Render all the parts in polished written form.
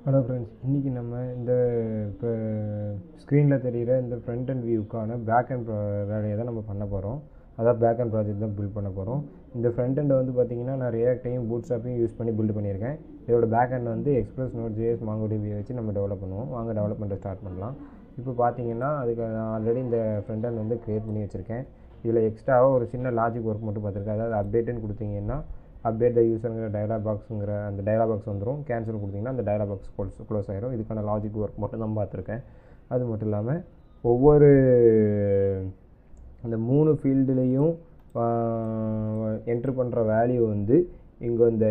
Hello friends, இன்றைக்கி நம்ம இந்த இப்போ ஸ்க்ரீனில் தெரிகிற இந்த ஃப்ரண்ட் அண்ட் வியூக்கான பேக் அண்ட் வேலையை தான் நம்ம பண்ண போகிறோம். அதாவது பேக் அண்ட் ப்ராஜெக்ட் தான் பில்ட் பண்ண போகிறோம். இந்த ஃப்ரண்ட் அண்ட் வந்து பார்த்திங்கன்னா நான் ரியாக்டையும் பூட்ஸ்ட்ராப்பையும் யூஸ் பண்ணி பில்ட் பண்ணியிருக்கேன். இதோட பேக் அண்ட் வந்து எக்ஸ்பிரஸ் நோட்.js மாங்கோடிபியை வச்சு நம்ம டெவலப் பண்ணுவோம். வாங்க டெவலப்மெண்ட்டை ஸ்டார்ட் பண்ணலாம். இப்போ பார்த்தீங்கன்னா அதுக்கு நான் ஆல்ரெடி இந்த ஃப்ரண்ட் அண்ட் வந்து க்ரியேட் பண்ணி வச்சுருக்கேன். இதில் எக்ஸ்ட்ராவாக ஒரு சின்ன லாஜிக் ஒர்க் மட்டும் பார்த்துருக்கேன். அதாவது அப்டேட்டுன்னு கொடுத்தீங்கன்னா அப்டேட் த யூஸருங்கிற டயலாக் பாக்ஸுங்கிற அந்த டயலாக் பாக்ஸ் வந்துடும். கேன்சல் கொடுத்தீங்கன்னா அந்த டயலாக் பாக்ஸ் க்ளோஸ் ஆகிரும். இதுக்கான லாஜிக் ஒர்க் மட்டும் தான் பார்த்துருக்கேன். அது மட்டும் இல்லாமல் ஒவ்வொரு அந்த 3 ஃபீல்டுலேயும் என்ட்ரு பண்ணுற வேல்யூ வந்து இங்கே இந்த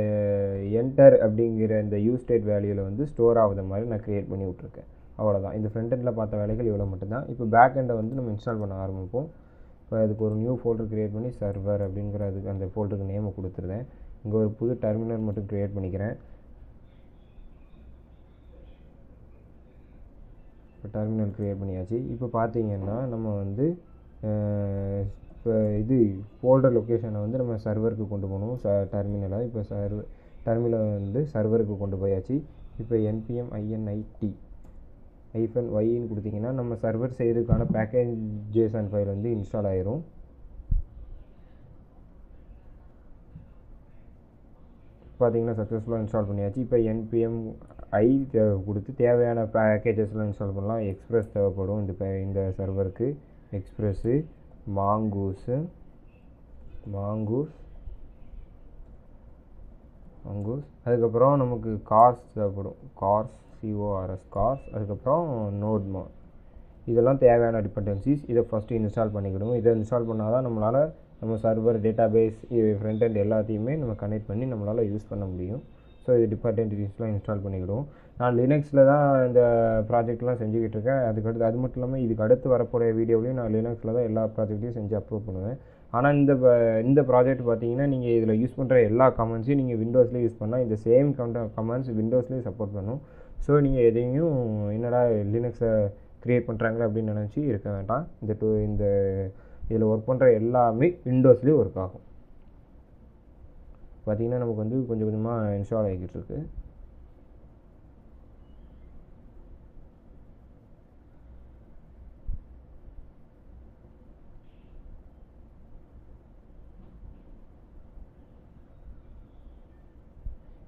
என்டர் அப்படிங்கிற இந்த யூஸ் ஸ்டேட் வேல்யூவில் வந்து ஸ்டோர் ஆகுத மாதிரி நான் க்ரியேட் பண்ணி விட்ருக்கேன். அவ்வளோதான். இந்த ஃப்ரண்ட் எண்டில் பார்த்த வேலைகள் இவ்வளோ மட்டும்தான். இப்போ பேக் எண்டை வந்து நம்ம இன்ஸ்டால் பண்ண ஆரம்பிப்போம். இப்போ அதுக்கு ஒரு நியூ ஃபோல்டர் க்ரியேட் பண்ணி சர்வர் அப்படிங்கிற அதுக்கு அந்த ஃபோல்டருக்கு நேமை கொடுத்துருந்தேன். இங்கே ஒரு புது டெர்மினல் மட்டும் க்ரியேட் பண்ணிக்கிறேன். இப்போ டெர்மினல் க்ரியேட் பண்ணியாச்சு. இப்போ பார்த்தீங்கன்னா நம்ம வந்து இப்போ இது ஃபோல்டர் லொக்கேஷனை வந்து நம்ம சர்வருக்கு கொண்டு போகணும். டெர்மினலாக இப்போ டெர்மினலை வந்து சர்வருக்கு கொண்டு போயாச்சு. இப்போ npm init -yன்னு கொடுத்தீங்கன்னா நம்ம சர்வர் செய்கிறதுக்கான பேக்கேஜ் JSON ஃபைல் வந்து இன்ஸ்டால் ஆயிரும். பார்த்தீங்கன்னா சக்ஸஸ்ஃபுல்லாக இன்ஸ்டால் பண்ணியாச்சு. இப்போ npm i கொடுத்து தேவையான பேக்கேஜஸ்லாம் இன்ஸ்டால் பண்ணலாம். எக்ஸ்பிரஸ் தேவைப்படும் இந்த சர்வருக்கு. எக்ஸ்பிரஸ்ஸு, மாங்கூஸ், அதுக்கப்புறம் நமக்கு கார்ஸ் தேவைப்படும். கார்ஸ், கார்ஸ், அதுக்கப்புறம் நோட்மா. இதெல்லாம் தேவையான டிபெண்டன்சிஸ். இதை ஃபஸ்ட்டு இன்ஸ்டால் பண்ணிக்கிடுவோம். இதை இன்ஸ்டால் பண்ணால் தான் நம்மளால் நம்ம சர்வர், டேட்டாபேஸ், ஃப்ரண்ட் எண்ட் எல்லாத்தையுமே நம்ம கனெக்ட் பண்ணி நம்மளால் யூஸ் பண்ண முடியும். ஸோ இது டிபெண்டன்சிஸ்லாம் இன்ஸ்டால் பண்ணிக்கிடுவோம். நான் லினக்ஸில் தான் இந்த ப்ராஜெக்ட்லாம் செஞ்சுக்கிட்டு இருக்கேன். அது மட்டும் இல்லாமல் இதுக்கு அடுத்து வரக்கூடிய வீடியோவிலையும் நான் லினக்ஸில் தான் எல்லா ப்ராஜெக்ட்டையும் செஞ்சு அப்லோட் பண்ணுவேன். ஆனால் இந்த ப்ராஜெக்ட் பார்த்தீங்கன்னா நீங்கள் இதில் யூஸ் பண்ணுற எல்லா கமெண்ட்ஸையும் நீங்கள் விண்டோஸ்லேயே யூஸ் பண்ணால் இந்த சேம் கமெண்ட்ஸ் விண்டோஸ்லேயே சப்போர்ட் பண்ணும். ஸோ நீங்கள் எதையும் என்னடா லினக்ஸை க்ரியேட் பண்ணுறாங்களே அப்படின்னு நினச்சி இருக்க வேண்டாம். இந்த இதில் ஒர்க் பண்ணுற எல்லாமே விண்டோஸ்லேயே ஒர்க் ஆகும். பார்த்திங்கன்னா நமக்கு வந்து கொஞ்சம் கொஞ்சமாக இன்ஸ்டால் ஆகிக்கிட்டு இருக்கு.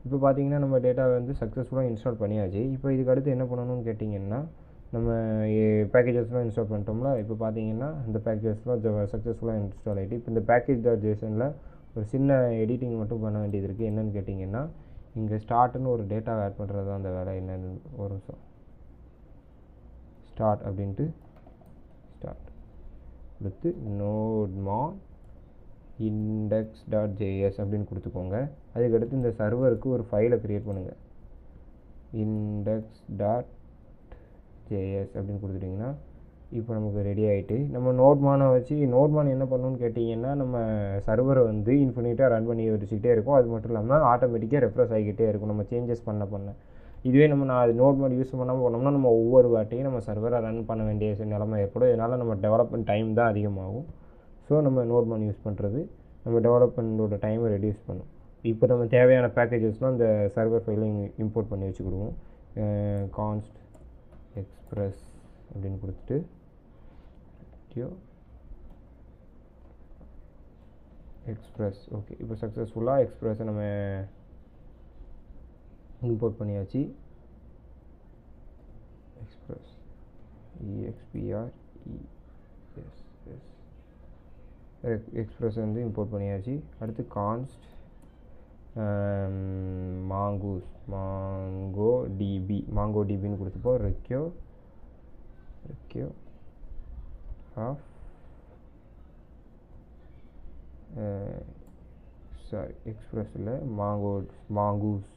இப்போ பார்த்தீங்கன்னா நம்ம டேட்டாவை வந்து சக்ஸஸ்ஃபுல்லாக இன்ஸ்டால் பண்ணியாச்சு. இப்போ இதுக்கு அடுத்து என்ன பண்ணணும்னு கேட்டிங்கன்னா நம்ம பேக்கேஜஸ்லாம் இன்ஸ்டால் பண்ணிட்டோம்ல. இப்போ பார்த்தீங்கன்னா இந்த பேக்கேஜஸ்லாம் சக்ஸஸ்ஃபுல்லாக இன்ஸ்டால் ஆகிட்டு இப்போ இந்த பேக்கேஜ்.jsonல ஒரு சின்ன எடிட்டிங் மட்டும் பண்ண வேண்டியது இருக்குது. என்னென்னு கேட்டிங்கன்னா இங்கே ஸ்டார்ட்னு ஒரு டேட்டாவை ஆட் பண்ணுறது தான் அந்த வேலை. என்னென்னு ஒரு நிமிஷம். ஸ்டார்ட் அப்படின்ட்டு ஸ்டார்ட் கொடுத்து நோட்மா index.js அப்படின்னு கொடுத்துக்கோங்க. அதுக்கடுத்து இந்த சர்வருக்கு ஒரு ஃபைலை க்ரியேட் பண்ணுங்கள். index.js அப்படின்னு கொடுத்துட்டிங்கன்னா இப்போ நமக்கு ரெடி ஆகிட்டு நம்ம நோட்மானை வச்சு நோட்மான் என்ன பண்ணணும்னு கேட்டிங்கன்னா நம்ம சர்வரை வந்து இன்ஃபினிட்டாக ரன் பண்ணி வச்சுக்கிட்டே இருக்கும். அது மட்டும் இல்லாமல் ஆட்டோமேட்டிக்காக ரெஃப்ரெஷ் ஆகிக்கிட்டே இருக்கும் நம்ம சேஞ்சஸ் பண்ண. இதுவே நான் நோட்மான் யூஸ் பண்ணாமல் பண்ணோம்னா நம்ம ஒவ்வொரு வாட்டையும் நம்ம சர்வரை ரன் பண்ண வேண்டிய நிலைமை ஏற்படும். இதனால் நம்ம டெவலப்மெண்ட் டைம் தான் அதிகமாகும். ஸோ நம்ம நோட்மான் யூஸ் பண்ணுறது நம்ம டெவலப்மெண்ட்டோட டைமை ரெடியூஸ் பண்ணும். இப்போ நம்ம தேவையான பேக்கேஜஸ்லாம் இந்த சர்வர் ஃபைலையும் இம்போர்ட் பண்ணி வச்சுக்கிடுவோம். கான்ஸ்ட் எக்ஸ்பிரஸ் அப்படின்னு கொடுத்துட்டு எக்ஸ்பிரஸ். ஓகே, இப்போ சக்ஸஸ்ஃபுல்லாக எக்ஸ்பிரஸை நம்ம இம்போர்ட் பண்ணியாச்சு. எக்ஸ்பிரஸ் எக்ஸ்பிரஸ் வந்து இம்போர்ட் பண்ணியாச்சு. அடுத்து கான்ஸ்ட் மாங்கோடிபின்னு கொடுத்துப்போம். ரெக்யோ ஆஃப் எக்ஸ்பிரஸில் மாங்கூஸ்.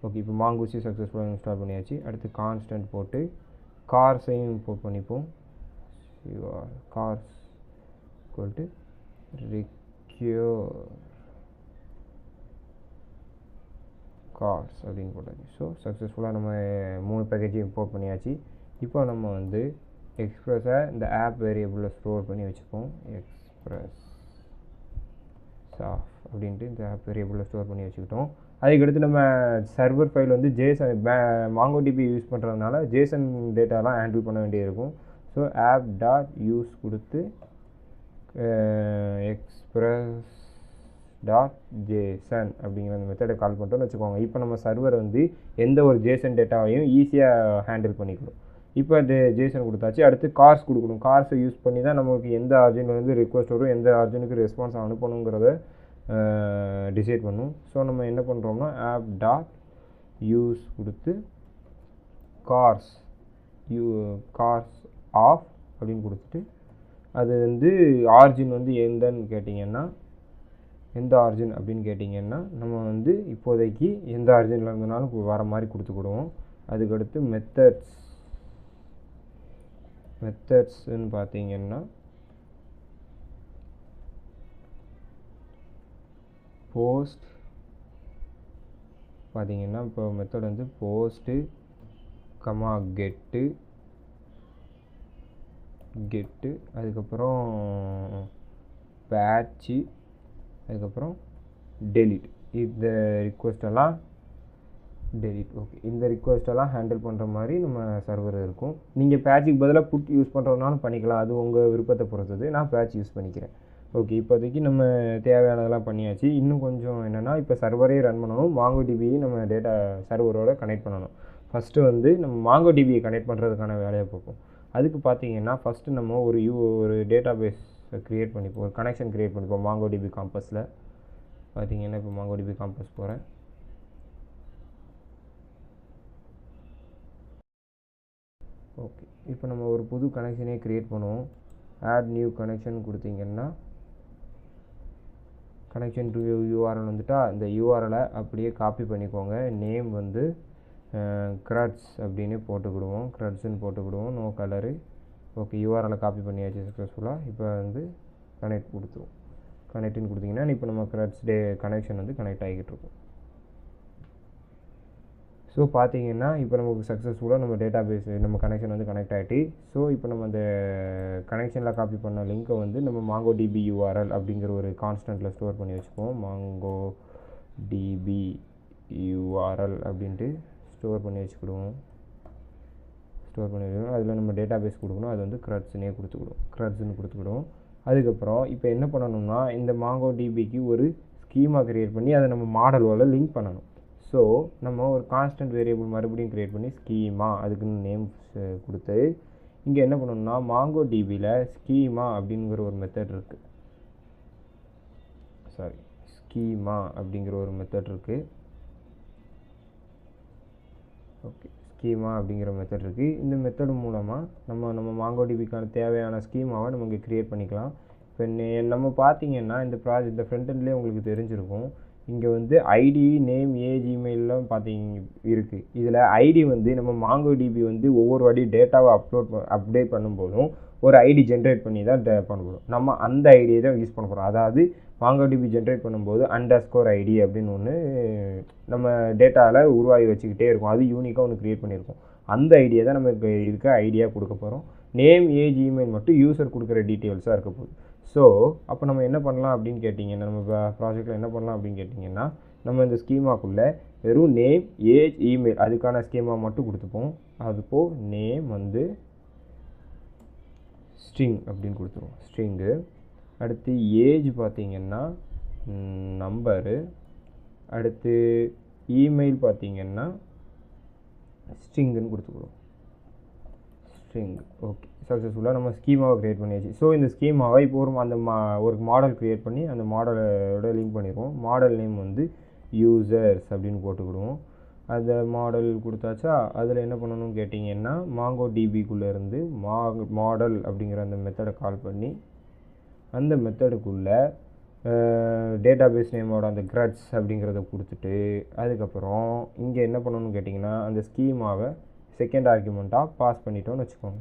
ஓகே, இப்போ மாங்கூஸையும் சக்ஸஸ்ஃபுல்லாக இன்ஸ்டால் பண்ணியாச்சு. அடுத்து கான்ஸ்டன்ட் போட்டு கார்ஸையும் இம்போர்ட் பண்ணிப்போம். கார்ஸ் ஈக்குவல் ரெக்யோ கார்ஸ் அப்படின்னு போட்டாச்சு. ஸோ சக்ஸஸ்ஃபுல்லாக நம்ம 3 பேக்கேஜையும் இம்போர்ட் பண்ணியாச்சு. இப்போ நம்ம வந்து எக்ஸ்பிரஸை இந்த ஆப் வேரியபிளில் ஸ்டோர் பண்ணி வச்சுப்போம். எக்ஸ்பிரஸ் சாஃப் அப்படின்ட்டு இந்த ஆப் வேரியபிளில் ஸ்டோர் பண்ணி வச்சுக்கிட்டோம். அதுக்கடுத்து நம்ம சர்வர் ஃபைல் வந்து ஜேசன் மாங்கோடிபி யூஸ் பண்ணுறதுனால ஜேசன் டேட்டாலாம் ஹேண்டில் பண்ண வேண்டியிருக்கும். ஸோ ஆப் டாட் யூஸ் கொடுத்து எக்ஸ்பிரஸ் டாட் ஜேசன் அப்படிங்கிற அந்த மெத்தடை கால் பண்ணிட்டோன்னு வச்சுக்கோங்க. இப்போ நம்ம சர்வர் வந்து எந்த ஒரு ஜேசன் டேட்டாவையும் ஈஸியாக ஹேண்டில் பண்ணிக்கணும். இப்போ அது ஜேசன் கொடுத்தாச்சு. அடுத்து கார்ஸ் கொடுக்கணும். கார்ஸை யூஸ் பண்ணி தான் நமக்கு எந்த ஆர்ஜினில் வந்து ரிக்வஸ்ட் வரும், எந்த ஆர்ஜினுக்கு ரெஸ்பான்ஸ் அனுப்பணுங்கிறத டிசைட் பண்ணும். ஸோ நம்ம என்ன பண்ணுறோம்னா ஆப் டாட் யூஸ் கொடுத்து கார்ஸ் ஆஃப் அப்படின்னு கொடுத்துட்டு அது வந்து ஆர்ஜின் வந்து எந்த ஆர்ஜின் அப்படின்னு கேட்டிங்கன்னா நம்ம வந்து இப்போதைக்கு எந்த ஆர்ஜினில் இருந்தனாலும் வர மாதிரி கொடுத்துக்கிடுவோம். அதுக்கடுத்து மெத்தட்ஸ்ன்னு பார்த்தீங்கன்னா போஸ்ட் பார்த்தீங்கன்னா இப்போ மெத்தட் வந்து போஸ்ட்டு கெட்டு அதுக்கப்புறம் பேட்ச்சு அதுக்கப்புறம் டெலிட். இந்த ரிக்வெஸ்டெல்லாம் ஓகே, இந்த ரிக்வெஸ்டெல்லாம் ஹேண்டில் பண்ணுற மாதிரி நம்ம சர்வர் இருக்கும். நீங்கள் பேட்சுக்கு பதிலாக புட் யூஸ் பண்ணுறதுனாலும் பண்ணிக்கலாம், அது உங்கள் விருப்பத்தை பொறுத்தது. நான் பேட்ச் யூஸ் பண்ணிக்கிறேன். ஓகே, இப்போதைக்கு நம்ம தேவையானதெல்லாம் பண்ணியாச்சு. இன்னும் கொஞ்சம் என்னென்னா இப்போ சர்வரே ரன் பண்ணணும், மாங்கோடிபியை நம்ம டேட்டா சர்வரோட கனெக்ட் பண்ணணும். ஃபஸ்ட்டு வந்து நம்ம மாங்கோடிபியை கனெக்ட் பண்ணுறதுக்கான வேலையை பார்ப்போம். அதுக்கு பார்த்தீங்கன்னா ஃபஸ்ட்டு நம்ம ஒரு டேட்டா பேஸ் க்ரியேட் பண்ணிப்போம், ஒரு கனெக்ஷன் க்ரியேட் பண்ணிப்போம் மாங்கோடிபி காம்பஸில். பார்த்தீங்கன்னா இப்போ மாங்கோடிபி காம்பஸ் போகிறேன். ஓகே, இப்போ நம்ம ஒரு புது கனெக்ஷனே க்ரியேட் பண்ணுவோம். ஆட் நியூ கனெக்ஷன் கொடுத்தீங்கன்னா கனெக்ஷன் டு யூஆர்எல் வந்துட்டா இந்த யூஆர்எலை அப்படியே காப்பி பண்ணிக்கோங்க. நேம் வந்து க்ரட்ஸ் அப்படின்னு போட்டுக்கிடுவோம். No colour. ஓகே, யூஆர்எலை காப்பி பண்ணியாச்சு சக்ஸஸ்ஃபுல்லாக. இப்போ வந்து கனெக்ட்னு கொடுத்தீங்கன்னா இப்போ நம்ம க்ரட்ஸ் கனெக்ஷன் வந்து கனெக்ட் ஆகிக்கிட்டு இருக்கும். ஸோ பார்த்தீங்கன்னா இப்போ நமக்கு சக்ஸஸ்ஃபுல்லாக நம்ம டேட்டா பேஸ் நம்ம கனெக்ஷன் வந்து கனெக்ட் ஆகிட்டு. ஸோ இப்போ நம்ம அந்த கனெக்ஷனில் காப்பி பண்ண லிங்க்கை வந்து நம்ம மாங்கோடிபி யூஆர்எல் அப்படிங்கிற ஒரு கான்ஸ்டன்ட்டில் ஸ்டோர் பண்ணி வச்சுக்குவோம். மாங்கோடிபி யூஆர்எல் அப்படின்ட்டு ஸ்டோர் பண்ணி வச்சுக்கிடுவோம். அதில் நம்ம டேட்டா பேஸ் கொடுக்கணும், அது வந்து க்ரட்ஸ்னு கொடுத்துக்கிடுவோம். அதுக்கப்புறம் இப்போ என்ன பண்ணணும்னா இந்த மாங்கோடிபிக்கு ஒரு ஸ்கீமா க்ரியேட் பண்ணி அதை நம்ம மாடலோட லிங்க் பண்ணணும். ஸோ நம்ம ஒரு கான்ஸ்டன்ட் வேரியபிள் மறுபடியும் க்ரியேட் பண்ணி ஸ்கீமா அதுக்குன்னு நேம் கொடுத்து இங்கே என்ன பண்ணணும்னா மாங்கோடிபியில் ஸ்கீமா அப்படிங்கிற ஒரு மெத்தட் இருக்குது. ஓகே, ஸ்கீமா அப்படிங்கிற மெத்தட் இருக்குது. இந்த மெத்தட் மூலமாக நம்ம மாங்கோடிபிக்கான தேவையான ஸ்கீமாவை நம்ம இங்கே க்ரியேட் பண்ணிக்கலாம். இப்போ நம்ம பார்த்தீங்கன்னா இந்த ஃப்ரண்ட் எண்ட்லேயே உங்களுக்கு தெரிஞ்சிருக்கும். இங்கே வந்து ஐடி, நேம், ஏஜ், இமெயிலெலாம் இருக்குது. இதில் ஐடி வந்து நம்ம மாங்கோடிபி வந்து ஒவ்வொரு வாட்டி டேட்டாவை அப்டேட் பண்ணும்போதும் ஒரு ஐடி ஜென்ரேட் பண்ணி தான் பண்ணப்படும். நம்ம அந்த ஐடியை தான் யூஸ் பண்ண போகிறோம். அதாவது மாங்கோடிபி ஜென்ரேட் பண்ணும்போது _ID அப்படின்னு ஒன்று நம்ம டேட்டாவில் உருவாகி வச்சுக்கிட்டே இருக்கும். அது யூனிக்காக ஒன்று க்ரியேட் பண்ணியிருக்கோம். அந்த ஐடியை தான் நம்ம இருக்க ஐடியாக கொடுக்க போகிறோம். நேம், ஏஜ், இமெயில் மட்டும் யூசர் கொடுக்குற டீட்டெயில்ஸாக இருக்க போகுது. ஸோ அப்போ நம்ம என்ன பண்ணலாம் அப்படின்னு கேட்டிங்கன்னா நம்ம ப்ராஜெக்டில் என்ன பண்ணலாம் அப்படின்னு கேட்டிங்கன்னா நம்ம இந்த ஸ்கீமாக்குள்ளே வெறும் நேம், ஏஜ், இமெயில் அதுக்கான ஸ்கீமா மட்டும் கொடுத்துப்போம். அதுப்போ நேம் வந்து ஸ்ட்ரிங் அப்படின்னு கொடுத்துருவோம், ஸ்ட்ரிங்கு. அடுத்து ஏஜ் பார்த்திங்கன்னா நம்பரு. அடுத்து இமெயில் பார்த்திங்கன்னா ஸ்ட்ரிங்குன்னு கொடுத்துக்குறோம், ஸ்ட்ரிங். ஓகே, சக்ஸஸ்ஃபுல்லாக நம்ம ஸ்கீமாவை க்ரியேட் பண்ணியாச்சு. ஸோ இந்த ஸ்கீமாவை இப்போ ஒரு மாடல் க்ரியேட் பண்ணி அந்த மாடலோட லிங்க் பண்ணிடுவோம். மாடல் நேம் வந்து யூசர்ஸ் அப்படின்னு போட்டுக்கிடுவோம். அந்த மாடல் கொடுத்தாச்சா. அதில் என்ன பண்ணணும்னு கேட்டிங்கன்னா மாங்கோடிபிக்குள்ளேருந்து மாடல் அப்படிங்கிற அந்த மெத்தடை கால் பண்ணி அந்த மெத்தடுக்குள்ளே டேட்டாபேஸ் நேமோட அந்த க்ரட்ஸ் அப்படிங்கிறத கொடுத்துட்டு அதுக்கப்புறம் இங்கே என்ன பண்ணணும்னு கேட்டிங்கன்னா அந்த ஸ்கீமாவை செகண்ட் ஆர்குமெண்ட்டாக பாஸ் பண்ணிட்டோன்னு வச்சுக்கோங்க.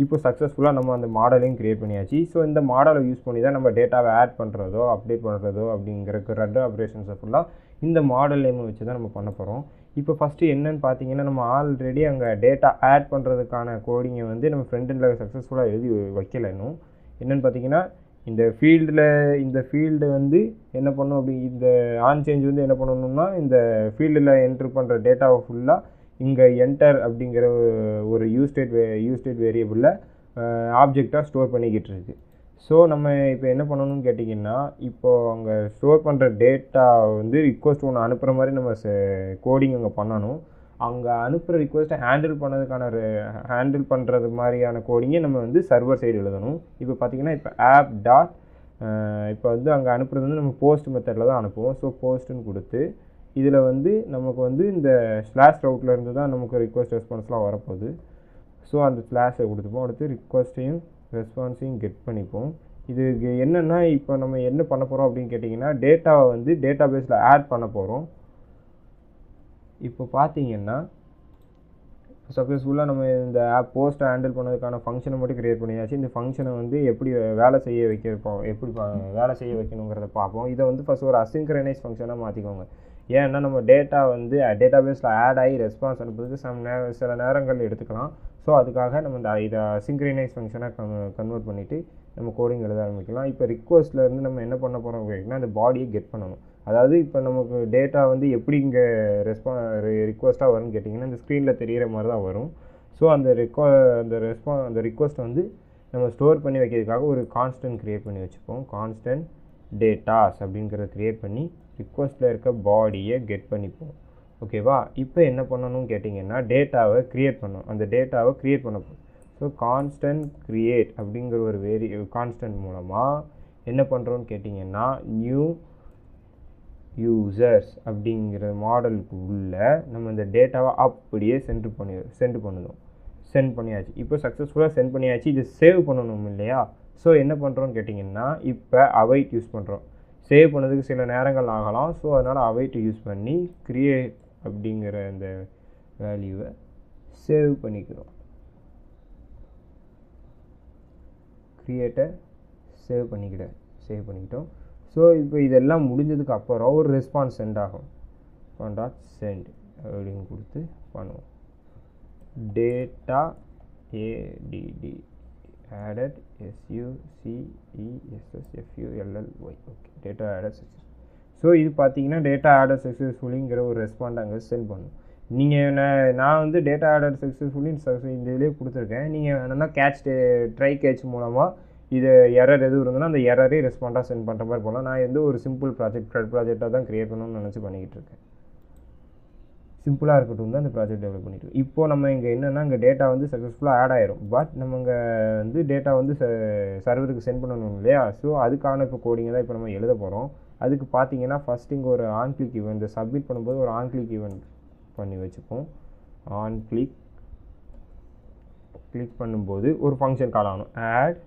இப்போ சக்ஸஸ்ஃபுல்லாக நம்ம அந்த மாடலையும் க்ரியேட் பண்ணியாச்சு. ஸோ இந்த மாடலை யூஸ் பண்ணி தான் நம்ம டேட்டாவை ஆட் பண்ணுறதோ அப்டேட் பண்ணுறதோ அப்படிங்கிற ரெட் ஆப்ரேஷன்ஸை ஃபுல்லாக இந்த மாடல் நேமை வச்சு தான் நம்ம பண்ண போகிறோம். இப்போ ஃபஸ்ட்டு என்னென்னு பார்த்தீங்கன்னா நம்ம ஆல்ரெடி அங்கே டேட்டா ஆட் பண்ணுறதுக்கான கோடிங்கை வந்து நம்ம ஃப்ரண்ட் எண்டில் சக்ஸஸ்ஃபுல்லாக எழுதி வைக்கல. இன்னும் என்னென்னு பார்த்தீங்கன்னா இந்த ஃபீல்டு வந்து என்ன பண்ணும் அப்படி இந்த ஆன் சேஞ்ச் வந்து என்ன பண்ணணும்னா இந்த ஃபீல்டில் என்ட்ரு பண்ணுற டேட்டாவை ஃபுல்லாக இங்கே என்டர் அப்படிங்கிற ஒரு யூஸ்டேட் வேரியபிளில் ஆப்ஜெக்டாக ஸ்டோர் பண்ணிக்கிட்டு இருக்கு. ஸோ நம்ம இப்போ என்ன பண்ணணும்னு கேட்டிங்கன்னா, இப்போது அங்கே ஸ்டோர் பண்ணுற டேட்டா வந்து ரிக்வஸ்ட் ஒன்று அனுப்புகிற மாதிரி நம்ம கோடிங் அங்கே பண்ணணும். அங்கே அனுப்புகிற ரிக்வஸ்ட்டை ஹேண்டில் பண்ணுறது மாதிரியான கோடிங்கை நம்ம வந்து சர்வர் சைடு எழுதணும். இப்போ பார்த்திங்கன்னா இப்போ ஆப் டாட் இப்போ வந்து அங்கே அனுப்புறது வந்து நம்ம போஸ்ட் மெத்தடில் தான் அனுப்புவோம். ஸோ போஸ்ட்டுன்னு கொடுத்து இதில் வந்து நமக்கு வந்து இந்த ஸ்லாஷ் ரவுட்லேருந்து தான் நமக்கு ரிக்வஸ்ட் ரெஸ்பான்ஸ்லாம் வரப்போகுது. ஸோ அந்த ஸ்லாஷை கொடுத்துப்போம். அடுத்து ரிக்வஸ்ட்டையும் ரெஸ்பான்ஸையும் கெட் பண்ணிப்போம். இது என்னென்னா இப்போ நம்ம என்ன பண்ண போகிறோம் அப்படின்னு கேட்டிங்கன்னா, டேட்டாவை வந்து டேட்டா பேஸில் ஆட் பண்ண போகிறோம். இப்போ பார்த்தீங்கன்னா சக்ஸஸ்ஃபுல்லாக நம்ம இந்த ஆப் போஸ்ட்டை ஹேண்டில் பண்ணதுக்கான ஃபங்க்ஷனை மட்டும் க்ரியேட் பண்ணியாச்சு. இந்த ஃபங்க்ஷனை வந்து எப்படி வேலை செய்ய வைக்கணுங்கிறத பார்ப்போம். இதை வந்து ஃபஸ்ட் ஒரு அசிங்க்ரனைஸ் ஃபங்க்ஷனாக மாற்றிக்கோங்க. ஏன்னா நம்ம டேட்டா வந்து டேட்டா பேஸில் ஆட் ஆகி ரெஸ்பான்ஸ் அனுப்புறதுக்கு சில நேரங்கள் எடுத்துக்கலாம். ஸோ அதுக்காக நம்ம இதை அசிங்க்ரனைஸ் ஃபங்க்ஷனாக கன்வெர்ட் பண்ணிவிட்டு நம்ம கோடிங் எழுத ஆரம்பிக்கலாம். இப்போ ரிக்வஸ்ட்லேருந்து நம்ம என்ன பண்ண போகிறோம் அப்படின்னா, அந்த பாடியை கெட் பண்ணணும். அதாவது இப்போ நமக்கு டேட்டா வந்து எப்படி இங்கே ரிக்வஸ்ட்டாக வரும்னு கேட்டிங்கன்னா, இந்த ஸ்க்ரீனில் தெரிகிற மாதிரி தான் வரும். ஸோ அந்த ரிக்வஸ்ட்டை வந்து நம்ம ஸ்டோர் பண்ணி வைக்கிறதுக்காக ஒரு கான்ஸ்டன்ட் க்ரியேட் பண்ணி வச்சுப்போம். கான்ஸ்டன்ட் டேட்டாஸ் அப்படிங்கிறத க்ரியேட் பண்ணி ரிக்வஸ்ட்டில் இருக்க பாடியை கெட் பண்ணிப்போம். ஓகேவா? இப்போ என்ன பண்ணணும்னு கேட்டிங்கன்னா, டேட்டாவை க்ரியேட் பண்ணணும். அந்த டேட்டாவை க்ரியேட் பண்ண போகும். ஸோ கான்ஸ்டன்ட் க்ரியேட் அப்படிங்கிற ஒரு கான்ஸ்டன்ட் மூலமாக என்ன பண்ணுறோன்னு கேட்டிங்கன்னா, நியூ யூசர்ஸ் அப்படிங்கிற மாடலுக்கு உள்ள நம்ம இந்த டேட்டாவை அப்படியே சென்ட் பண்ணியாச்சு. இப்போ சக்ஸஸ்ஃபுல்லாக சென்ட் பண்ணியாச்சு. இது சேவ் பண்ணணும் இல்லையா? ஸோ என்ன பண்ணுறோன்னு கேட்டிங்கன்னா, இப்போ அவைட் யூஸ் பண்ணுறோம். சேவ் பண்ணதுக்கு சில நேரங்கள் ஆகலாம். ஸோ அதனால் அவைட் யூஸ் பண்ணி க்ரியேட் அப்படிங்கிற அந்த வேல்யூவை சேவ் பண்ணிக்கிறோம். க்ரியேட்டை சேவ் பண்ணிக்கிட்டோம். ஸோ இப்போ இதெல்லாம் முடிஞ்சதுக்கு அப்புறம் ஒரு ரெஸ்பான்ஸ் சென்ட் ஆகும். .send அப்படின்னு கொடுத்து பண்ணுவோம். Data added successfully. Okay, data added successfully. So இது பார்த்தீங்கன்னா டேட்டா added successfullyங்கிற ஒரு ரெஸ்பாண்ட் அங்கே சென்ட் பண்ணும். நீங்கள் நான் வந்து டேட்டா added successfully இந்த இதிலே கொடுத்துருக்கேன். நீங்கள் என்னென்னா ட்ரை கேட்ச் மூலமாக இது எரர் எதுவும் இருந்ததுன்னா அந்த எரரே ரெஸ்பாண்டாக சென்ட் பண்ணுற மாதிரி போகலாம். நான் வந்து ஒரு சிம்பிள் ப்ராஜெக்டாக தான் க்ரியேட் பண்ணணும்னு நினச்சி பண்ணிக்கிட்டு இருக்கேன். சிம்பிளாக இருக்கட்டும் தான் இந்த ப்ராஜெக்ட் டெவலப் பண்ணிட்டு. இப்போது நம்ம இங்கே என்னென்னா இங்கே டேட்டா வந்து சக்ஸஸ்ஃபுல்லாக ஆட் ஆயிரும். பட் நம்ம இங்கே வந்து டேட்டா வந்து சர்வருக்கு சென்ட் பண்ணணும் இல்லையா? ஸோ அதுக்கான இப்போ கோடிங்கை தான் இப்போ நம்ம எழுத போகிறோம். அதுக்கு பார்த்தீங்கன்னா ஃபஸ்ட் இங்கே ஒரு ஆன் கிளிக் ஈவெண்ட் சப்மிட் பண்ணும்போது ஒரு ஆன் கிளிக் ஈவெண்ட் பண்ணி வச்சுப்போம். ஆன் கிளிக் பண்ணும்போது ஒரு ஃபங்க்ஷன் கால் ஆகணும். ஆட்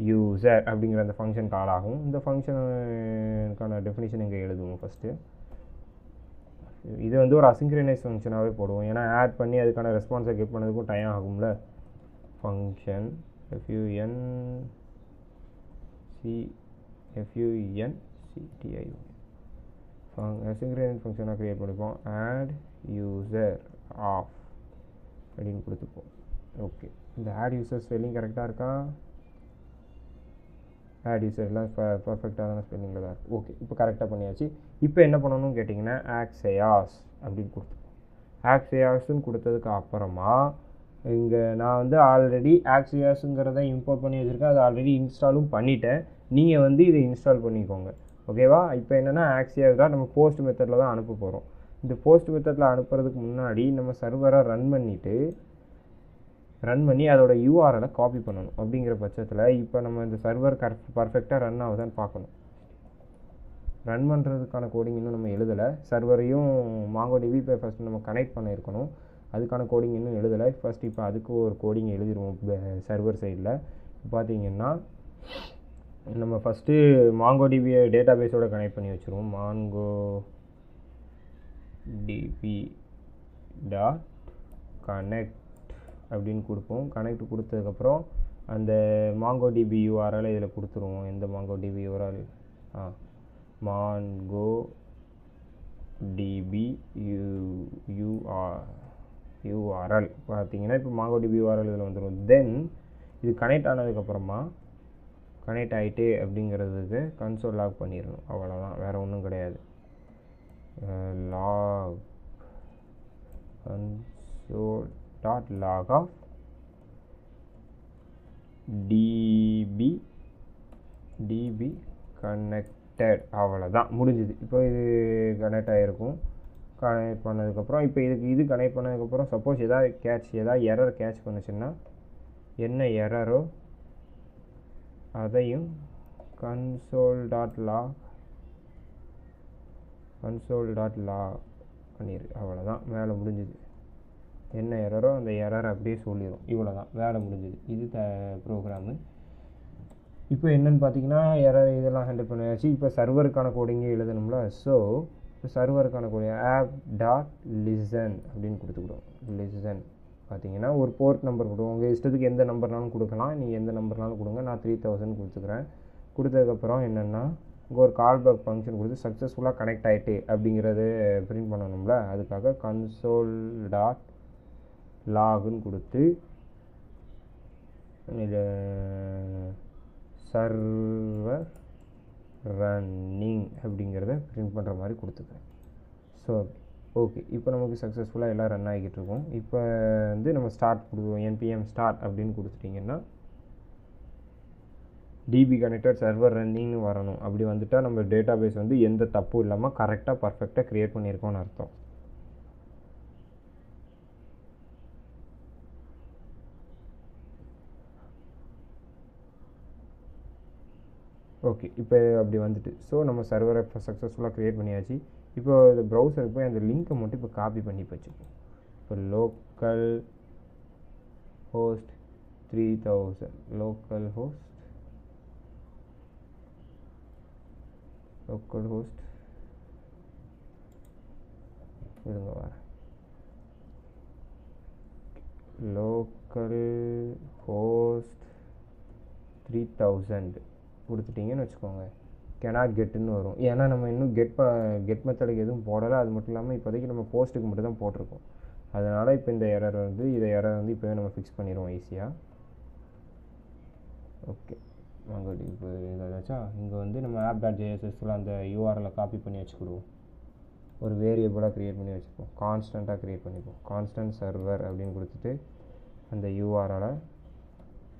யூசர் அப்படிங்கிற அந்த ஃபங்க்ஷன் கால் ஆகும். இந்த ஃபங்க்ஷனுக்கான டெஃபினிஷன் இங்கே எழுதுவோம் ஃபஸ்ட்டு. இது வந்து ஒரு அசிங்க்ரனைஸ் ஃபங்க்ஷனாகவே போடுவோம். ஏன்னா ஆட் பண்ணி அதுக்கான ரெஸ்பான்ஸை கெட் பண்ணதுக்கும் டைம் ஆகும்ல. ஃபங்க்ஷன் FUNCTI அசிங்க்ரனைஸ் ஃபங்க்ஷனாக க்ரியேட் பண்ணிப்போம். ஆட் யூசர் ஆஃப் அப்படின்னு கொடுத்துப்போம். ஓகே, இந்த ஆட் யூசர் ஸ்பெல்லிங் கரெக்டாக இருக்கா? ஆட் யூசர் எல்லாம் பர்ஃபெக்டான ஸ்பெல்லிங்கில் தான் இருக்குது. ஓகே, இப்போ கரெக்டாக பண்ணியாச்சு. இப்போ என்ன பண்ணணும்னு கேட்டிங்கன்னா ஆக்ஸயாஸ் அப்படின்னு கொடுத்துப்போம். ஆக்ஸயாஸ்ன்னு கொடுத்ததுக்கு அப்புறமா இங்கே நான் வந்து ஆல்ரெடி ஆக்ஸயாஸுங்கிறத இம்போர்ட் பண்ணி வச்சுருக்கேன். அதை ஆல்ரெடி இன்ஸ்டாலும் பண்ணிட்டேன். நீங்கள் வந்து இதை இன்ஸ்டால் பண்ணிக்கோங்க. ஓகேவா? இப்போ என்னென்னா ஆக்ஸியாஸ் தான் நம்ம போஸ்ட் மெத்தடில் தான் அனுப்ப போகிறோம். இந்த போஸ்ட் மெத்தடில் அனுப்புறதுக்கு முன்னாடி நம்ம சர்வரை ரன் பண்ணி அதோட யூஆர்எலை காப்பி பண்ணணும். அப்படிங்கிற பட்சத்தில் இப்போ நம்ம இந்த சர்வர் பர்ஃபெக்டாக ரன் ஆகுதான்னு பார்க்கணும். ரன் பண்ணுறதுக்கான கோடிங் இன்னும் நம்ம எழுதலை. சர்வரையும் MongoDB இப்போ ஃபஸ்ட்டு நம்ம கனெக்ட் பண்ணியிருக்கணும். அதுக்கான கோடிங் இன்னும் எழுதலை. ஃபஸ்ட் இப்போ அதுக்கு ஒரு கோடிங் எழுதிடுவோம் சர்வர் சைடில். பார்த்தீங்கன்னா நம்ம ஃபஸ்ட்டு MongoDB டேட்டா பேஸோட கனெக்ட் பண்ணி வச்சுருவோம். MongoDB.connect அப்படின்னு கொடுப்போம். கனெக்ட் கொடுத்ததுக்கப்புறம் அந்த MongoDB URL இதில் கொடுத்துருவோம். எந்த MongoDB URL? MongoDB URL பார்த்தீங்கன்னா இப்போ MongoDB URL இதில் வந்துடும். தென் இது கனெக்ட் ஆனதுக்கப்புறமா கனெக்ட் ஆகிட்டு அப்படிங்கிறதுக்கு கன்சோல் லாக் பண்ணிடணும். அவ்வளோதான், வேறு ஒன்றும் கிடையாது. Log console dot log of db connected. அவ்வளோதான், முடிஞ்சுது. இப்போ இது கனெக்ட் ஆகிருக்கும். கனெக்ட் பண்ணதுக்கப்புறம் இப்போ இது கனெக்ட் பண்ணதுக்கப்புறம் சப்போஸ் ஏதாவது எரர் கேட்ச் பண்ணுச்சுன்னா என்ன எரரோ அதையும் console dot log பண்ணிடு. அவ்வளோதான், வேலை முடிஞ்சுது. என்ன எரரோ அந்த எரர் அப்படியே சொல்லிடும். இவ்வளோ தான், வேலை முடிஞ்சுது. இது ப்ரோக்ராமு. இப்போ என்னென்னு பார்த்தீங்கன்னா எரர் இதெல்லாம் ஹேண்டில் பண்ணியாச்சு. இப்போ சர்வருக்கான கோடிங்கே எழுதணும்ல. ஸோ இப்போ சர்வருக்கான கோடிங் app.listen அப்படின்னு கொடுத்துக்கிடுவோம். லிசன் பார்த்தீங்கன்னா ஒரு போர்ட் நம்பர் கொடுவோம். உங்கள் இஷ்டத்துக்கு எந்த நம்பர்னாலும் கொடுக்கலாம். நீங்கள் எந்த நம்பர்னாலும் கொடுங்க. நான் 3000 கொடுத்துக்கிறேன். கொடுத்ததுக்கப்புறம் என்னென்னா இங்கே ஒரு கால்பேக் ஃபங்க்ஷன் கொடுத்து சக்ஸஸ்ஃபுல்லாக கனெக்ட் ஆகிட்டு அப்படிங்கிறது பிரிண்ட் பண்ணணும்ல. அதுக்காக console dot logன்னு கொடுத்து சர்வர் ரன்னிங் அப்படிங்கிறத பிரிண்ட் பண்ணுற மாதிரி கொடுத்துக்கிறேன். ஸோ ஓகே, இப்போ நமக்கு சக்ஸஸ்ஃபுல்லாக எல்லாம் ரன் ஆகிக்கிட்டு இருக்கோம். இப்போ வந்து நம்ம ஸ்டார்ட் கொடுக்குவோம். npm start அப்படின்னு கொடுத்துட்டிங்கன்னா டிபி கனெக்டட் சர்வர் ரன்னிங்னு வரணும். அப்படி வந்துட்டால் நம்ம டேட்டா பேஸ் வந்து எந்த தப்பும் இல்லாமல் கரெக்டாக பர்ஃபெக்டாக க்ரியேட் பண்ணியிருக்கோன்னு அர்த்தம். ஓகே, இப்போ அப்படி வந்துட்டு ஸோ நம்ம சர்வரை இப்போ சக்ஸஸ்ஃபுல்லாக க்ரியேட் பண்ணியாச்சு. இப்போ இந்த ப்ரௌசருக்கு போய் அந்த லிங்க்கை மட்டும் இப்போ காப்பி பண்ணி வச்சுப்போம். இப்போ லோக்கல் ஹோஸ்ட் 3000 லோக்கல் ஹோஸ்ட் இருங்க வர லோக்கல் ஹோஸ்ட் 3000 கொடுத்துட்டிங்கன்னு வச்சுக்கோங்க. cannot getன்னு வரும். ஏன்னா நம்ம இன்னும் கெட் மெத்தடுக்கு எதுவும் போடலை. அது மட்டும் இல்லாமல் இப்போதைக்கு நம்ம போஸ்ட்டுக்கு மட்டும் தான் போட்டிருக்கோம். அதனால் இப்போ இந்த எரர் வந்து இப்போவே நம்ம ஃபிக்ஸ் பண்ணிடுவோம் ஈஸியாக. ஓகே வாங்க, இப்போ இதாச்சா. இங்கே வந்து நம்ம app.jsல அந்த யூஆர்எல்லை காப்பி பண்ணி வச்சுக்கிடுவோம். ஒரு வேரியபிளாக க்ரியேட் பண்ணி வச்சுப்போம். கான்ஸ்டண்ட்டாக க்ரியேட் பண்ணிப்போம். கான்ஸ்டன்ட் சர்வர் அப்படின்னு கொடுத்துட்டு அந்த யூஆர்எலை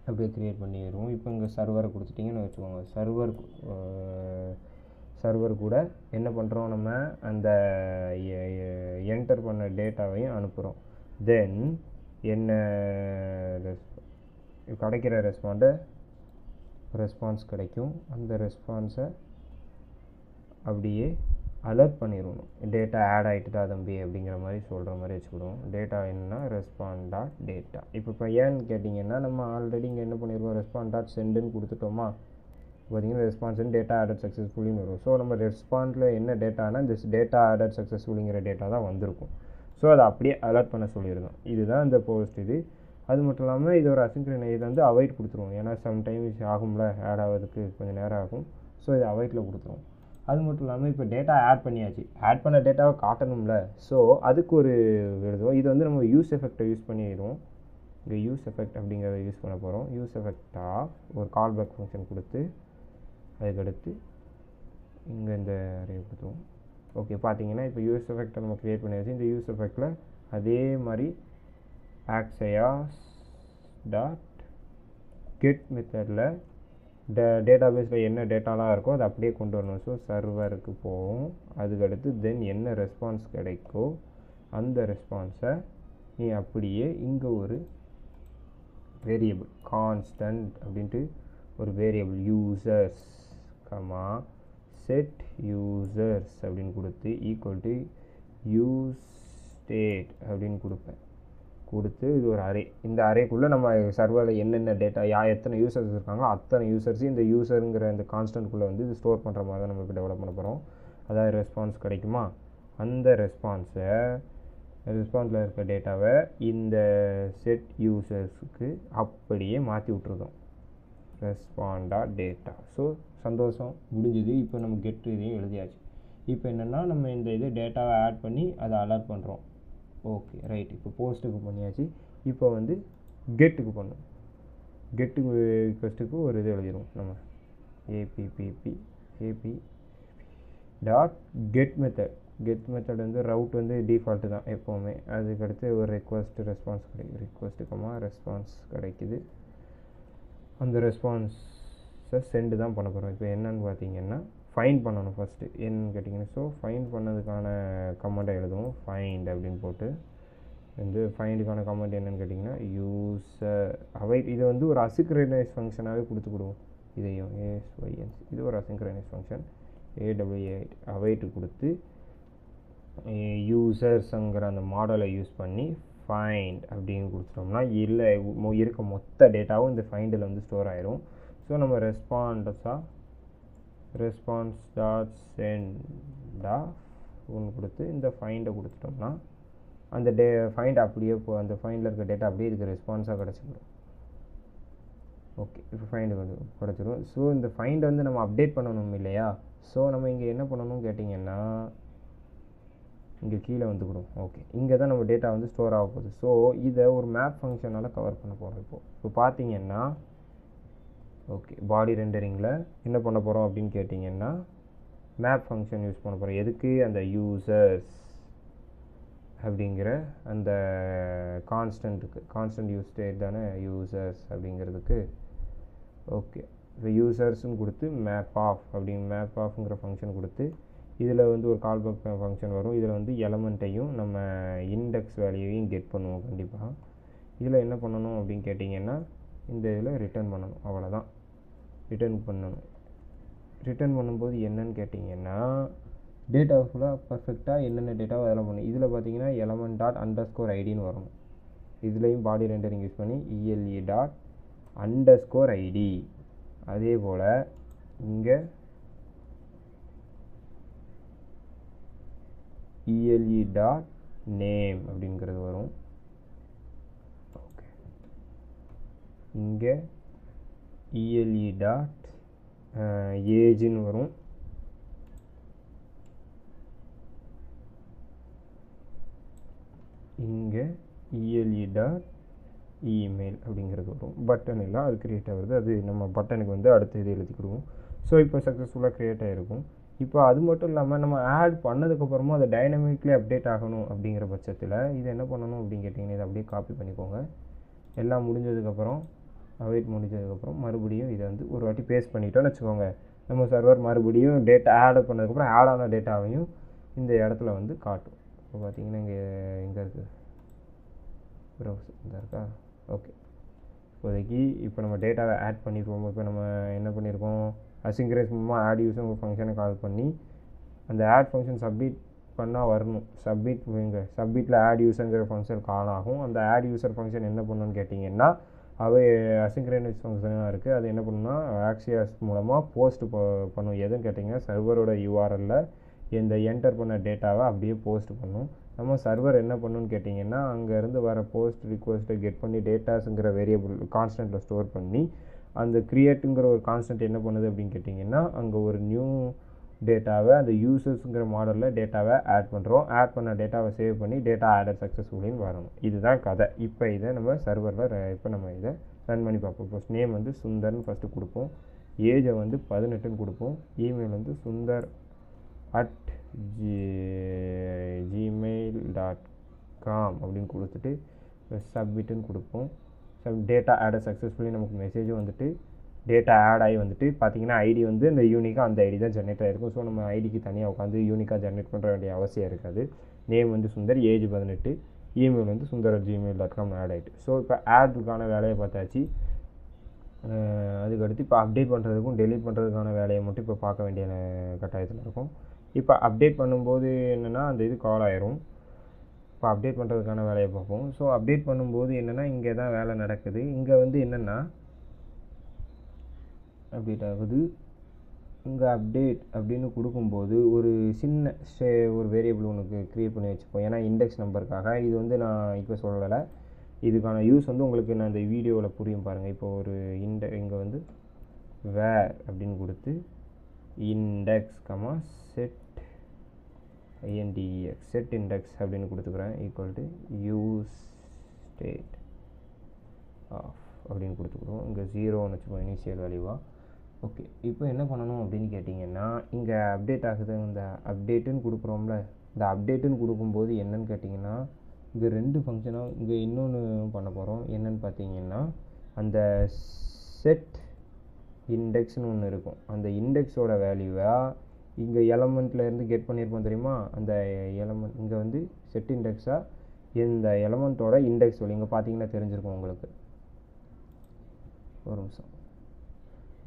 அப்படியே க்ரியேட் பண்ணிடுவோம். இப்போ இங்கே சர்வரை கொடுத்துட்டிங்கன்னு வச்சுக்கோங்க. சர்வர் கூட என்ன பண்ணுறோம், நம்ம அந்த என்டர் பண்ண டேட்டாவையும் அனுப்புகிறோம். தென் என்ன கிடைக்கிற ரெஸ்பான்ஸ் கிடைக்கும். அந்த ரெஸ்பான்ஸை அப்படியே அலர்ட் பண்ணிடணும். டேட்டா ஆட் ஆகிட்டுதா தம்பி அப்படிங்கிற மாதிரி சொல்கிற மாதிரி வச்சுக்கிடுவோம். டேட்டா என்னன்னா respond.data. இப்போ ஏன்னு கேட்டிங்கன்னா நம்ம ஆல்ரெடி இங்கே என்ன பண்ணிடுவோம், respond.sendன்னு கொடுத்துட்டோமா. பார்த்தீங்கன்னா ரெஸ்பான்ஸ் டேட்டா ஆடட் சக்ஸஸ்ஃபுல்லின்னு வரும். ஸோ நம்ம ரெஸ்பாண்டில் என்ன டேட்டானா இந்த டேட்டா ஆடட் சக்ஸஸ்ஃபுல்லிங்கிற டேட்டா தான் வந்திருக்கும். ஸோ அதை அப்படியே அலர்ட் பண்ண சொல்லியிருந்தோம். இதுதான் இந்த போஸ்ட். இது அது மட்டும் இல்லாமல் இது ஒரு அசின்க்ரனைஸ் இதை வந்து அவாய்ட் கொடுத்துருவோம். ஏன்னா சம்டைம்ஸ் ஆகும்ல, ஆட் ஆகிறதுக்கு கொஞ்சம் நேரம் ஆகும். ஸோ இது அவாய்டில் கொடுத்துருவோம். அது மட்டும் இல்லாமல் இப்போ டேட்டா ஆட் பண்ணியாச்சு. ஆட் பண்ண டேட்டாவை காட்டணும்ல. ஸோ அதுக்கு ஒரு எழுதுவோம். இது வந்து நம்ம யூஸ் எஃபெக்டை யூஸ் பண்ணிடுவோம். இங்கே யூஸ் எஃபெக்ட் அப்படிங்கிறத யூஸ் பண்ண போகிறோம். யூஸ் எஃபெக்டாக ஒரு கால்பேக் ஃபங்க்ஷன் கொடுத்து அதுக்கடுத்து இங்கே இந்த அறையை கொடுத்துருவோம். ஓகே, பார்த்தீங்கன்னா இப்போ யூஸ் எஃபெக்டை நம்ம க்ரியேட் பண்ணியாச்சு. இந்த யூஸ் எஃபெக்டில் அதே மாதிரி axios.get மெத்தடில் டேட்டாபேஸில் என்ன டேட்டாலாம் இருக்கோ அதை அப்படியே கொண்டு வரணும். ஸோ சர்வருக்கு போவோம். அதுக்கடுத்து தென் என்ன ரெஸ்பான்ஸ் கிடைக்கோ அந்த ரெஸ்பான்ஸை நீ அப்படியே இங்கே ஒரு வேரியபிள் கான்ஸ்டன்ட் அப்படின்ட்டு ஒரு வேரியபிள் யூசர்ஸ் செட் யூசர்ஸ் அப்படின்னு கொடுத்து ஈக்குவல் டு யூஸ் ஸ்டேட் அப்படின்னு கொடுத்து இது ஒரு அரே. இந்த அரேக்குள்ளே நம்ம சர்வரில் என்னென்ன டேட்டா எத்தனை யூசர்ஸ் இருக்காங்களோ அத்தனை யூசர்ஸையும் இந்த யூசருங்கிற இந்த கான்ஸ்டன்ட்குள்ளே வந்து இது ஸ்டோர் பண்ணுற மாதிரி தான் நம்ம இப்போ டெவலப் பண்ண போகிறோம். அதாவது ரெஸ்பான்ஸ் கிடைக்குமா, அந்த ரெஸ்பான்ஸில் இருக்க டேட்டாவை இந்த செட் யூசர்ஸுக்கு அப்படியே மாற்றி விட்ருதோம். respond.data. ஸோ சந்தோஷம், முடிஞ்சுது. இப்போ நம்ம கெட் இதையும் எழுதியாச்சு. இப்போ என்னென்னா நம்ம இந்த இது டேட்டாவை ஆட் பண்ணி அதை அலர்ட் பண்ணுறோம். Okay right. இப்போ போஸ்ட்டுக்கு பண்ணியாச்சு. இப்போ வந்து கெட்டுக்கு பண்ணும். கெட்டுக்கு ரிக்வெஸ்ட்டுக்கு ஒரு இது எழுதிடுவோம். நம்ம ap டாட் கெட் மெத்தட் வந்து ரவுட் வந்து டிஃபால்ட்டு தான் எப்போவுமே. அதுக்கடுத்து ஒரு ரெஸ்பான்ஸ் கிடைக்கும், ரெஸ்பான்ஸ் கிடைக்குது. அந்த ரெஸ்பான்ஸை சென்டு தான் பண்ண போகிறோம். இப்போ என்னன்னு பார்த்தீங்கன்னா ஃபைண்ட் பண்ணணும் ஃபஸ்ட்டு. என்னன்னு கேட்டிங்கன்னா ஸோ ஃபைண்ட் பண்ணதுக்கான கமெண்ட்டை எழுதுவோம். ஃபைண்ட் அப்படின்னு போட்டு வந்து ஃபைண்டுக்கான கமெண்ட் என்னென்னு கேட்டிங்கன்னா யூஸர் அவைட். இதை வந்து ஒரு அசிங்க்ரனைஸ் ஃபங்க்ஷனாகவே கொடுத்துக்கிடுவோம். இதையும் ASYNC இது ஒரு அசிங்க்ரனைஸ் ஃபங்க்ஷன். AWAIT அவைட்டு கொடுத்து யூசர்ஸுங்கிற அந்த மாடலை யூஸ் பண்ணி ஃபைண்ட் அப்படின்னு கொடுத்துட்டோம்னா இல்லை இருக்க மொத்த டேட்டாவும் இந்த ஃபைண்டில் வந்து ஸ்டோர் ஆயிரும். ஸோ நம்ம ரெஸ்பான்ஸ் டாட் சென்டா ஒன்று கொடுத்து இந்த ஃபைண்டை கொடுத்துட்டோம்னா அந்த ஃபைண்ட் அப்படியே அந்த ஃபைண்டில் இருக்க டேட்டா அப்படியே இதுக்கு ரெஸ்பான்ஸாக கிடச்சிடும். ஓகே, இப்போ ஃபைண்டு வந்து கிடச்சிடும். ஸோ இந்த ஃபைண்டை வந்து நம்ம அப்டேட் பண்ணணும் இல்லையா? ஸோ நம்ம இங்கே என்ன பண்ணணும்னு கேட்டிங்கன்னா இங்கே கீழே வந்துக்கிடும். ஓகே, இங்கே தான் நம்ம டேட்டா வந்து ஸ்டோர் ஆக போகுது. ஸோ இதை ஒரு மேப் ஃபங்க்ஷனால் கவர் பண்ண போகிறோம். இப்போ பார்த்தீங்கன்னா ஓகே, பாடி ரெண்டரிங்கில் என்ன பண்ண போகிறோம் அப்படின்னு கேட்டிங்கன்னா மேப் ஃபங்க்ஷன் யூஸ் பண்ண போகிறோம். எதுக்கு? அந்த யூசர்ஸ் அப்படிங்கிற அந்த கான்ஸ்டன்ட் யூஸ் ஸ்டேட் தானே யூசர்ஸ் அப்படிங்கிறதுக்கு. ஓகே, இப்போ யூசர்ஸ்னு கொடுத்து மேப் ஆஃப்ங்கிற ஃபங்க்ஷன் கொடுத்து இதில் வந்து ஒரு கால்பேக் ஃபங்க்ஷன் வரும். இதில் வந்து எலமெண்ட்டையும் நம்ம இண்டெக்ஸ் வேல்யூவையும் கெட் பண்ணுவோம் கண்டிப்பாக. இதில் என்ன பண்ணணும் அப்படின்னு கேட்டிங்கன்னா இந்த இதில் ரிட்டர்ன் பண்ணணும். அவ்வளோதான், ரிட்டர்ன் பண்ணும்போது என்னன்னு கேட்டிங்கன்னா டேட்டா ஃபுல்லாக பர்ஃபெக்டாக என்னென்ன டேட்டாவோ அதெல்லாம் பண்ணணும். இதில் பார்த்தீங்கன்னா எலமெண்ட் டாட் அண்டர்ஸ்கோர் ஐடின்னு வரணும். இதுலேயும் பாடி ரெண்டரிங் யூஸ் பண்ணி ELE டாட் அண்டர்ஸ்கோர் ஐடி. அதே போல் இங்கே ELE டாட் நேம் அப்படிங்கிறது வரும். ஓகே, இங்கே ELE டாட் ஏஜ்னு வரும். இங்கே ELE டாட் இமெயில் அப்படிங்கிறது வரும். பட்டன் எல்லாம் அது க்ரியேட் ஆகுது. அது நம்ம பட்டனுக்கு வந்து அடுத்த இது எழுதிக்கிடுவோம். ஸோ இப்போ சக்ஸஸ்ஃபுல்லாக க்ரியேட் ஆகிருக்கும். இப்போ அது மட்டும் இல்லாமல் நம்ம ஆட் பண்ணதுக்கப்புறமா அதை டைனமிக்லி அப்டேட் ஆகணும் அப்படிங்கிற பட்சத்தில் இது என்ன பண்ணணும் அப்படின்னு கேட்டிங்கன்னா இதை அப்படியே காப்பி பண்ணிக்கோங்க. எல்லாம் முடிஞ்சதுக்கப்புறம் அவைட் முடிஞ்சதுக்கப்புறம் மறுபடியும் இதை வந்து ஒரு வாட்டி பேஸ்ட் பண்ணிட்டோன்னு வச்சுக்கோங்க. நம்ம சர்வர் மறுபடியும் டேட்டா ஆட் பண்ணதுக்கப்புறம் ஆட் ஆன டேட்டாவையும் இந்த இடத்துல வந்து காட்டும். இப்போ பார்த்தீங்கன்னா இங்கே எங்கே இருக்குது ப்ரௌசர் இந்த இருக்கா? ஓகே, இப்போதைக்கு இப்போ நம்ம டேட்டாவை ஆட் பண்ணிடுவோம். இப்போ நம்ம என்ன பண்ணியிருக்கோம், அசிங்க்ரனைஸ் மூலமாக ஆட் யூஸர் ஒரு ஃபங்க்ஷனை கால் பண்ணி அந்த ஆட் ஃபங்க்ஷன் சப்மிட் பண்ணால் வரணும். சப்மிட்டில் ஆட் யூஸருங்கிற ஃபங்க்ஷன் கால் ஆகும். அந்த ஆட் யூஸர் ஃபங்க்ஷன் என்ன பண்ணணும்னு கேட்டிங்கன்னா அவை அசிங்க்ரனைஸ் ஃபங்க்ஷனாக இருக்குது. அது என்ன பண்ணுன்னா ஆக்சியாஸ் மூலமாக போஸ்ட் பண்ணும். எதுன்னு கேட்டிங்கன்னா சர்வரோட URLல இந்த என்டர் பண்ண டேட்டாவை அப்படியே போஸ்ட் பண்ணும். நம்ம சர்வர் என்ன பண்ணணும்னு கேட்டிங்கன்னா அங்கேருந்து வர போஸ்ட் ரிக்வெஸ்ட்டை கெட் பண்ணி டேட்டாஸுங்கிற வேரியபிள் கான்ஸ்டன்ட்டில் ஸ்டோர் பண்ணி அந்த க்ரியேட்டுங்கிற ஒரு கான்ஸ்டன்ட் என்ன பண்ணுது அப்படின்னு கேட்டிங்கன்னா அங்கே ஒரு நியூ டேட்டாவை அந்த யூசர்ஸுங்கிற மாடலில் டேட்டாவை ஆட் பண்ணுறோம். ஆட் பண்ண டேட்டாவை சேவ் பண்ணி டேட்டா ஆடட் சக்ஸஸ்ஃபுல்லின்னு வரணும். இதுதான் கதை. இப்போ இதை நம்ம சர்வரில் இப்போ நம்ம இதை ரன் பண்ணி பார்ப்போம். ஃபஸ்ட் நேம் வந்து சுந்தர்னு ஃபஸ்ட்டு கொடுப்போம். ஏஜை வந்து 18ன்னு கொடுப்போம். இமெயில் வந்து sundar@gmail.com அப்படின்னு கொடுத்துட்டு சப்மிட்டுன்னு கொடுப்போம். டேட்டா ஆட் சக்ஸஸ்ஃபுல்லி நமக்கு மெசேஜும் வந்துட்டு டேட்டா ஆட் ஆகி வந்துட்டு பார்த்தீங்கன்னா ஐடி வந்து இந்த யூனிக்காக அந்த ஐடி தான் ஜென்ரேட் ஆகிருக்கும். ஸோ நம்ம ஐடிக்கு தனியாக உட்காந்து யூனிக்காக ஜென்ரேட் பண்ணுற வேண்டிய அவசியம் இருக்காது. நேம் வந்து சுந்தர், ஏஜ் 18, இமெயில் வந்து sundar@gmail.com ஆட் ஆகிட்டு. ஸோ இப்போ ஆடுக்கான வேலையை பார்த்தாச்சு. அதுக்கடுத்து இப்போ அப்டேட் பண்ணுறதுக்கும் டெலீட் பண்ணுறதுக்கான வேலையை மட்டும் இப்போ பார்க்க வேண்டிய கட்டாயத்தில் இருக்கும். இப்போ அப்டேட் பண்ணும்போது என்னென்னா அந்த இது கால் ஆயிரும். இப்போ அப்டேட் பண்ணுறதுக்கான வேலையை பார்ப்போம். ஸோ அப்டேட் பண்ணும்போது என்னென்னா இங்கே தான் வேலை நடக்குது. இங்கே வந்து என்னென்னா அப்டேட் ஆகுது. இங்கே அப்டேட் அப்படின்னு கொடுக்கும்போது ஒரு சின்ன ஒரு வேரியபிள் உனக்கு க்ரியேட் பண்ணி வச்சுப்போம். ஏன்னா இண்டெக்ஸ் நம்பருக்காக. இது வந்து நான் இப்போ சொல்லலை. இதுக்கான யூஸ் வந்து உங்களுக்கு நான் இந்த வீடியோவில் புரியும் பாருங்கள். இப்போ ஒரு இங்கே வந்து வேர் அப்படின்னு கொடுத்து இண்டெக்ஸ் செட் செட் இண்டெக்ஸ் அப்படின்னு கொடுத்துக்கிறேன். Equal to use state of அப்படின்னு கொடுத்துக்குறோம். இங்கே 0ன்னு வச்சுப்போம் இனிஷியல் வேல்யூவாக. ஓகே, இப்போ என்ன பண்ணணும் அப்படின்னு கேட்டிங்கன்னா, இங்கே அப்டேட் ஆகுது, இந்த அப்டேட்டுன்னு கொடுக்குறோம்ல, இந்த அப்டேட்டுன்னு கொடுக்கும்போது என்னன்னு கேட்டிங்கன்னா, இங்கே 2 ஃபங்க்ஷனாக இங்கே இன்னொன்று பண்ண போகிறோம். என்னன்னு பார்த்தீங்கன்னா, அந்த செட் இண்டெக்ஸ்னு ஒன்று இருக்கும். அந்த இண்டெக்ஸோட வேல்யூவை இங்கே எலமெண்ட்லேருந்து கெட் பண்ணியிருப்போம் தெரியுமா, அந்த எலமெண்ட் இங்கே வந்து செட் இண்டெக்ஸாக இந்த எலமெண்ட்டோட இண்டெக்ஸ் வேல்யூ இங்கே பார்த்தீங்கன்னா தெரிஞ்சிருக்கும் உங்களுக்கு. ஒரு நிமிஷம்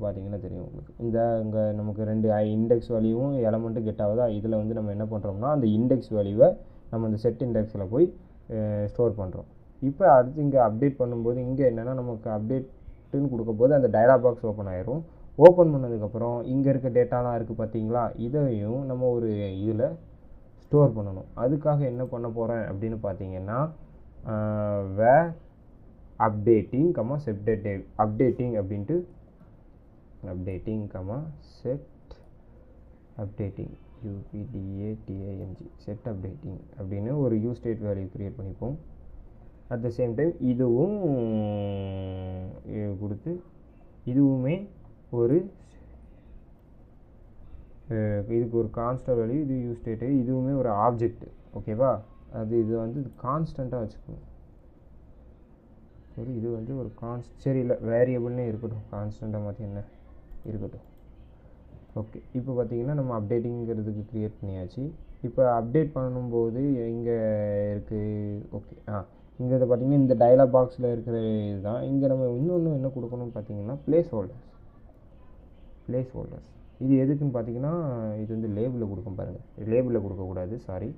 பார்த்தீங்கன்னா தெரியும் உங்களுக்கு. இங்கே நமக்கு 2 இண்டெக்ஸ் வேல்யூவும் எலமெண்ட்டும் கெட் ஆகுதா. இதில் வந்து நம்ம என்ன பண்ணுறோம்னா, அந்த இண்டெக்ஸ் வேல்யூவை நம்ம அந்த செட் இண்டெக்ஸில் போய் ஸ்டோர் பண்ணுறோம். இப்போ அடுத்து இங்கே அப்டேட் பண்ணும்போது இங்கே என்னென்னா, நமக்கு அப்டேட்டுன்னு கொடுக்கும்போது அந்த டயலாக் பாக்ஸ் ஓப்பன் ஆயிரும். ஓப்பன் பண்ணதுக்கப்புறம் இங்கே இருக்க டேட்டாலாம் இருக்குது பார்த்தீங்களா, இதையும் நம்ம ஒரு இதில் ஸ்டோர் பண்ணணும். அதுக்காக என்ன பண்ண போகிறேன் அப்படின்னு பார்த்தீங்கன்னா, வேர் அப்டேட்டிங் செட் அப்டேட்டிங் அப்படின்ட்டு updating set updating UPDATING set updating அப்படின்னு ஒரு யூஸ் ஸ்டேட் வேல்யூ க்ரியேட் பண்ணிப்போம். அட் த சேம் டைம் இதுவும் கொடுத்து இதுவுமே ஒரு இதுக்கு ஒரு கான்ஸ்டன்ட் வேல்யூ, இது யூஸ் ஸ்டேட்டு, இதுவுமே ஒரு ஆப்ஜெக்ட். ஓகேவா, இது வந்து கான்ஸ்டண்ட்டாக வச்சுக்கணும். இது வந்து ஒரு சரி இல்லை வேரியபிள்னே இருக்கட்டும், கான்ஸ்டண்ட்டாக மாற்றி என்ன இருக்கட்டும். ஓகே, இப்போ பார்த்தீங்கன்னா நம்ம அப்டேட்டிங்கிறதுக்கு க்ரியேட் பண்ணியாச்சு. இப்போ அப்டேட் பண்ணும்போது இங்கே இருக்குது. ஓகே, இங்கே இதை பார்த்தீங்கன்னா இந்த டயலாக் பாக்ஸில் இருக்கிற இதுதான். இங்கே நம்ம இன்னொன்று என்ன கொடுக்கணும்னு பார்த்தீங்கன்னா பிளேஸ் ஹோல்டர்ஸ். இது எதுக்குன்னு பார்த்தீங்கன்னா, இது வந்து லேபிளில் கொடுக்கும் பாருங்கள், லேபிளில் கொடுக்கக்கூடாது, சாரி,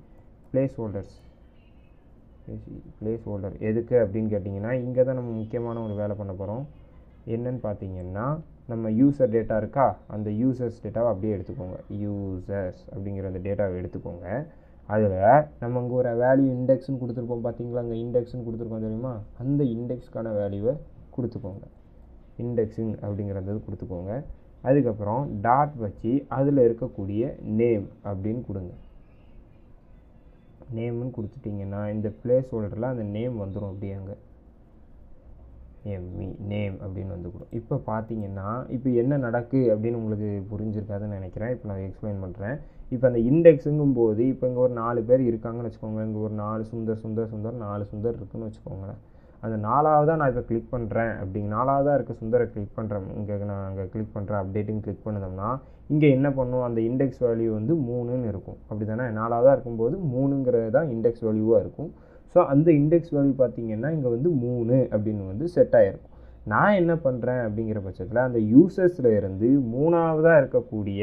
பிளேஸ் ஹோல்டர் எதுக்கு அப்படின்னு கேட்டிங்கன்னா, இங்கே தான் நம்ம முக்கியமான ஒரு வேலை பண்ண போகிறோம். என்னன்னு பார்த்தீங்கன்னா, நம்ம யூசர் டேட்டா இருக்கா, அந்த யூசர்ஸ் டேட்டாவை அப்படியே எடுத்துக்கோங்க. யூசர்ஸ் அப்படிங்கிற அந்த டேட்டாவை எடுத்துக்கோங்க. அதில் நம்ம இங்கே ஒரு வேல்யூ இண்டெக்ஸ்னு கொடுத்துருப்போம் பார்த்தீங்களா, அங்கே இண்டெக்ஸ்னு கொடுத்துருக்கோம் தெரியுமா, அந்த இண்டெக்ஸ்க்கான வேல்யூவை கொடுத்துக்கோங்க. இண்டெக்ஸிங் அப்படிங்கிறது கொடுத்துக்கோங்க. அதுக்கப்புறம் டாட் வச்சு அதில் இருக்கக்கூடிய நேம் அப்படின்னு கொடுங்க. நேம்னு கொடுத்துட்டிங்கன்னா இந்த பிளேஸ் ஹோல்டரில் அந்த நேம் வந்துடும். அப்படியே அங்கே நேம் அப்படின்னு வந்து கொடுக்கும். இப்போ பார்த்தீங்கன்னா இப்போ என்ன நடக்கு அப்படின்னு உங்களுக்கு புரிஞ்சிருக்காதுன்னு நினைக்கிறேன். இப்போ நான் எக்ஸ்பிளைன் பண்ணுறேன். இப்போ அந்த இண்டெக்ஸுங்கும்போது இப்போ இங்கே ஒரு 4 பேர் இருக்காங்கன்னு வச்சுக்கோங்க. இங்கே ஒரு 4 சுந்தர் 4 சுந்தர் இருக்குதுன்னு வச்சுக்கோங்களேன். அந்த 4ஆவதாக நான் இப்போ கிளிக் பண்ணுறேன். அப்படிங்க 4ஆவதாக இருக்க சுந்தரை கிளிக் பண்ணுறேன். இங்கே நான் அங்கே கிளிக் பண்ணுறேன், அப்டேட்டிங் கிளிக் பண்ணதோம்னா இங்கே என்ன பண்ணும், அந்த இண்டெக்ஸ் வேல்யூ வந்து 3ன்னு இருக்கும். அப்படி தானே, 4ஆவதாக இருக்கும்போது 3ங்கிறது தான் இண்டெக்ஸ் வேல்யூவாக இருக்கும். ஸோ அந்த இண்டெக்ஸ் வேல்யூ பார்த்தீங்கன்னா இங்கே வந்து 3 அப்படின்னு வந்து செட் ஆகிருக்கும். நான் என்ன பண்ணுறேன் அப்படிங்கிற பட்சத்தில் அந்த யூசர்ஸில் இருந்து 3ஆவதாக இருக்கக்கூடிய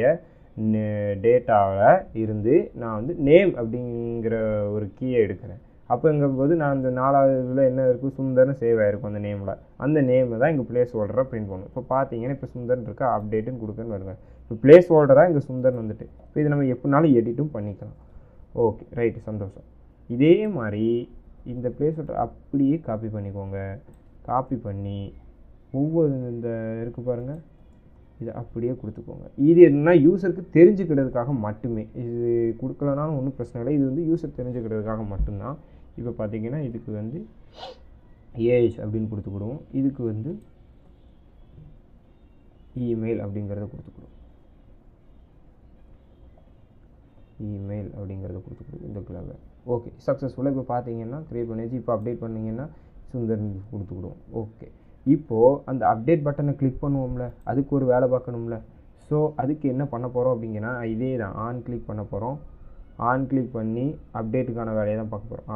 டேட்டாவில் இருந்து நான் வந்து நேம் அப்படிங்கிற ஒரு கீயை எடுக்கிறேன். அப்போங்கும்போது நான் அந்த 4ஆவது இதில் என்ன இருக்கும், சுந்தர்னு சேவ் ஆகிருக்கும் அந்த நேமில். அந்த நேமை தான் இங்கே பிளேஸ் ஹோல்டராக பிரிண்ட் பண்ணும். இப்போ பார்த்தீங்கன்னா இப்போ சுந்தர்னு இருக்கா, அப்டேட்டுன்னு கொடுக்குன்னு வருங்க. இப்போ பிளேஸ் ஹோல்டராக இங்கே சுந்தர்னு வந்துட்டு இப்போ இது நம்ம எப்படினாலும் எடிட்டும் பண்ணிக்கலாம். ஓகே, ரைட்டு, சந்தோஷம். இதே மாதிரி இந்த பிளேஸ் ஹோல்டர் அப்படியே காப்பி பண்ணிக்கோங்க. காப்பி பண்ணி ஒவ்வொரு இந்த இருக்குது பாருங்கள், இதை அப்படியே கொடுத்துக்கோங்க. இது என்னன்னா யூசருக்கு தெரிஞ்சுக்கிறதுக்காக மட்டுமே. இது கொடுக்கலனாலும் ஒன்றும் பிரச்சனை இல்லை. இது வந்து யூசர் தெரிஞ்சுக்கிறதுக்காக மட்டும்தான். இப்போ பார்த்தீங்கன்னா இதுக்கு வந்து ஏஜ் அப்படின்னு கொடுத்துக்கிடுவோம். இதுக்கு வந்து இமெயில் அப்படிங்கிறத கொடுத்துக்கிடுவோம். இமெயில் அப்படிங்கிறத கொடுத்துக்கிடுவோம் இந்த கிளாவை. ஓகே, சக்ஸஸ்ஃபுல்லாக இப்போ பார்த்தீங்கன்னா க்ரியேட் பண்ணியாச்சு. இப்போ அப்டேட் பண்ணிங்கன்னா சுந்தர் கொடுத்துக்கிடுவோம். ஓகே, இப்போது அந்த அப்டேட் பட்டனை கிளிக் பண்ணுவோம்ல, அதுக்கு ஒரு வேலை பார்க்கணும்ல. ஸோ அதுக்கு என்ன பண்ண போகிறோம் அப்படிங்கன்னா, இதே தான் ஆன் கிளிக் பண்ண போகிறோம். ஆன் கிளிக் பண்ணி அப்டேட்டுக்கான வேலையை தான் பார்க்க போகிறோம்.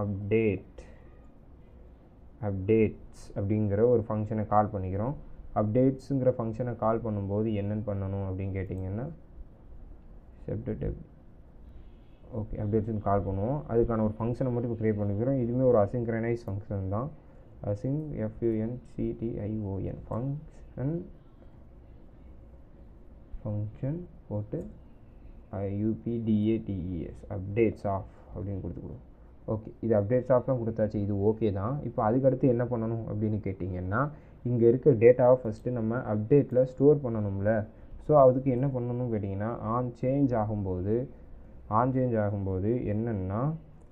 அப்டேட்ஸ் அப்படிங்கிற ஒரு ஃபங்க்ஷனை கால் பண்ணிக்கிறோம். அப்டேட்ஸுங்கிற ஃபங்க்ஷனை கால் பண்ணும்போது என்னென்னு பண்ணணும் அப்படின்னு கேட்டிங்கன்னா, ஓகே, அப்டேட்ஸ்னு கால் பண்ணுவோம். அதுக்கான ஒரு ஃபங்க்ஷனை மட்டும் இப்போ க்ரியேட் பண்ணிக்கிறோம். இதுவுமே ஒரு அசிங்க்ரனைஸ் ஃபங்க்ஷன் தான். அசிங் FUNCTION ஃபங்க்ஷன் போட்டு UPDATES அப்டேட்ஸ் ஆஃப் அப்படின்னு கொடுத்துக்கணும். ஓகே, இது அப்டேட்ஸ் ஆஃப் தான் கொடுத்தாச்சு. இது ஓகே தான். இப்போ அதுக்கடுத்து என்ன பண்ணணும் அப்படின்னு கேட்டிங்கன்னா, இங்கே இருக்க டேட்டாவை ஃபஸ்ட்டு நம்ம அப்டேட்டில் ஸ்டோர் பண்ணணும்ல. ஸோ அதுக்கு என்ன பண்ணணும்னு கேட்டிங்கன்னா, ஆன் சேஞ்ச் ஆகும்போது என்னென்னா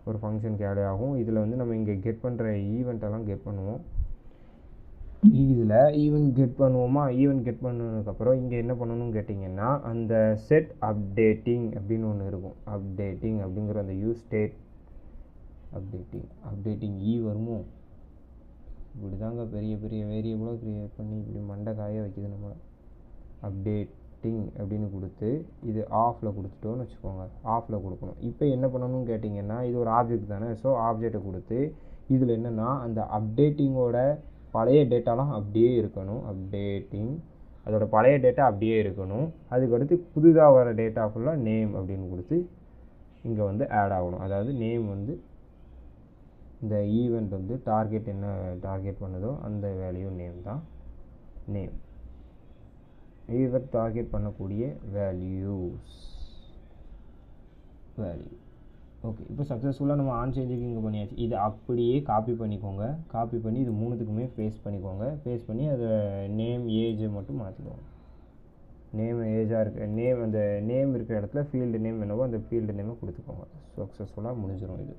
ஒரு ஃபங்க்ஷன் கேலே ஆகும். இதில் வந்து நம்ம இங்கே கெட் பண்ணுற ஈவெண்ட்டெல்லாம் கெட் பண்ணுவோம். இதில் ஈவென்ட் கெட் பண்ணுவோமா? ஈவென்ட் கெட் பண்ணதுக்கப்புறம் இங்கே என்ன பண்ணணும்னு கேட்டிங்கன்னா அந்த செட் அப்டேட்டிங் அப்படின்னு ஒன்று இருக்கும். அப்டேட்டிங் அப்படிங்கிற அந்த யூஸ் ஸ்டேட் அப்டேட்டிங் வருமோ? இப்படி தாங்க பெரிய பெரிய வேரியபிளாக க்ரியேட் பண்ணி இப்படி மண்டை காய வைக்கிது நம்ம. அப்டேட்டிங் அப்படின்னு கொடுத்து இது ஆஃபில் கொடுத்துட்டோன்னு வச்சுக்கோங்க. ஆஃபில் கொடுக்கணும். இப்போ என்ன பண்ணணும்னு கேட்டிங்கன்னா இது ஒரு ஆப்ஜெக்ட் தானே. ஸோ ஆப்ஜெக்டை கொடுத்து இதில் என்னென்னா அந்த அப்டேட்டிங்கோட பழைய டேட்டாலாம் அப்படியே இருக்கணும். அப்டேட்டிங் அதோட பழைய டேட்டா அப்படியே இருக்கணும். அதுக்கடுத்து புதுதாக வர டேட்டா ஃபுல்லாக நேம் அப்படின்னு கொடுத்து இங்கே வந்து ஆட் ஆகணும். அதாவது நேம் வந்து இந்த ஈவெண்ட் வந்து டார்கெட் என்ன டார்கெட் பண்ணுதோ அந்த வேல்யூ நேம் தான் நேம். ஈவெண்ட் டார்கெட் பண்ணக்கூடிய வேல்யூ. ஓகே, இப்போ சக்ஸஸ்ஃபுல்லாக நம்ம ஆன் சேஞ்சுக்கு இங்கே பண்ணியாச்சு. இது அப்படியே காப்பி பண்ணிக்கோங்க. காப்பி பண்ணி இது மூணுத்துக்குமே பேஸ்ட் பண்ணிக்கோங்க. பேஸ்ட் பண்ணி அதை நேம் ஏஜை மட்டும் மாற்றிக்கோங்க. நேம் ஏஜாக இருக்க நேம் அந்த நேம் இருக்கிற இடத்துல ஃபீல்டு நேம் என்னவோ அந்த ஃபீல்டு நேமை கொடுத்துக்கோங்க. சக்ஸஸ்ஃபுல்லாக முடிஞ்சிடும் இது.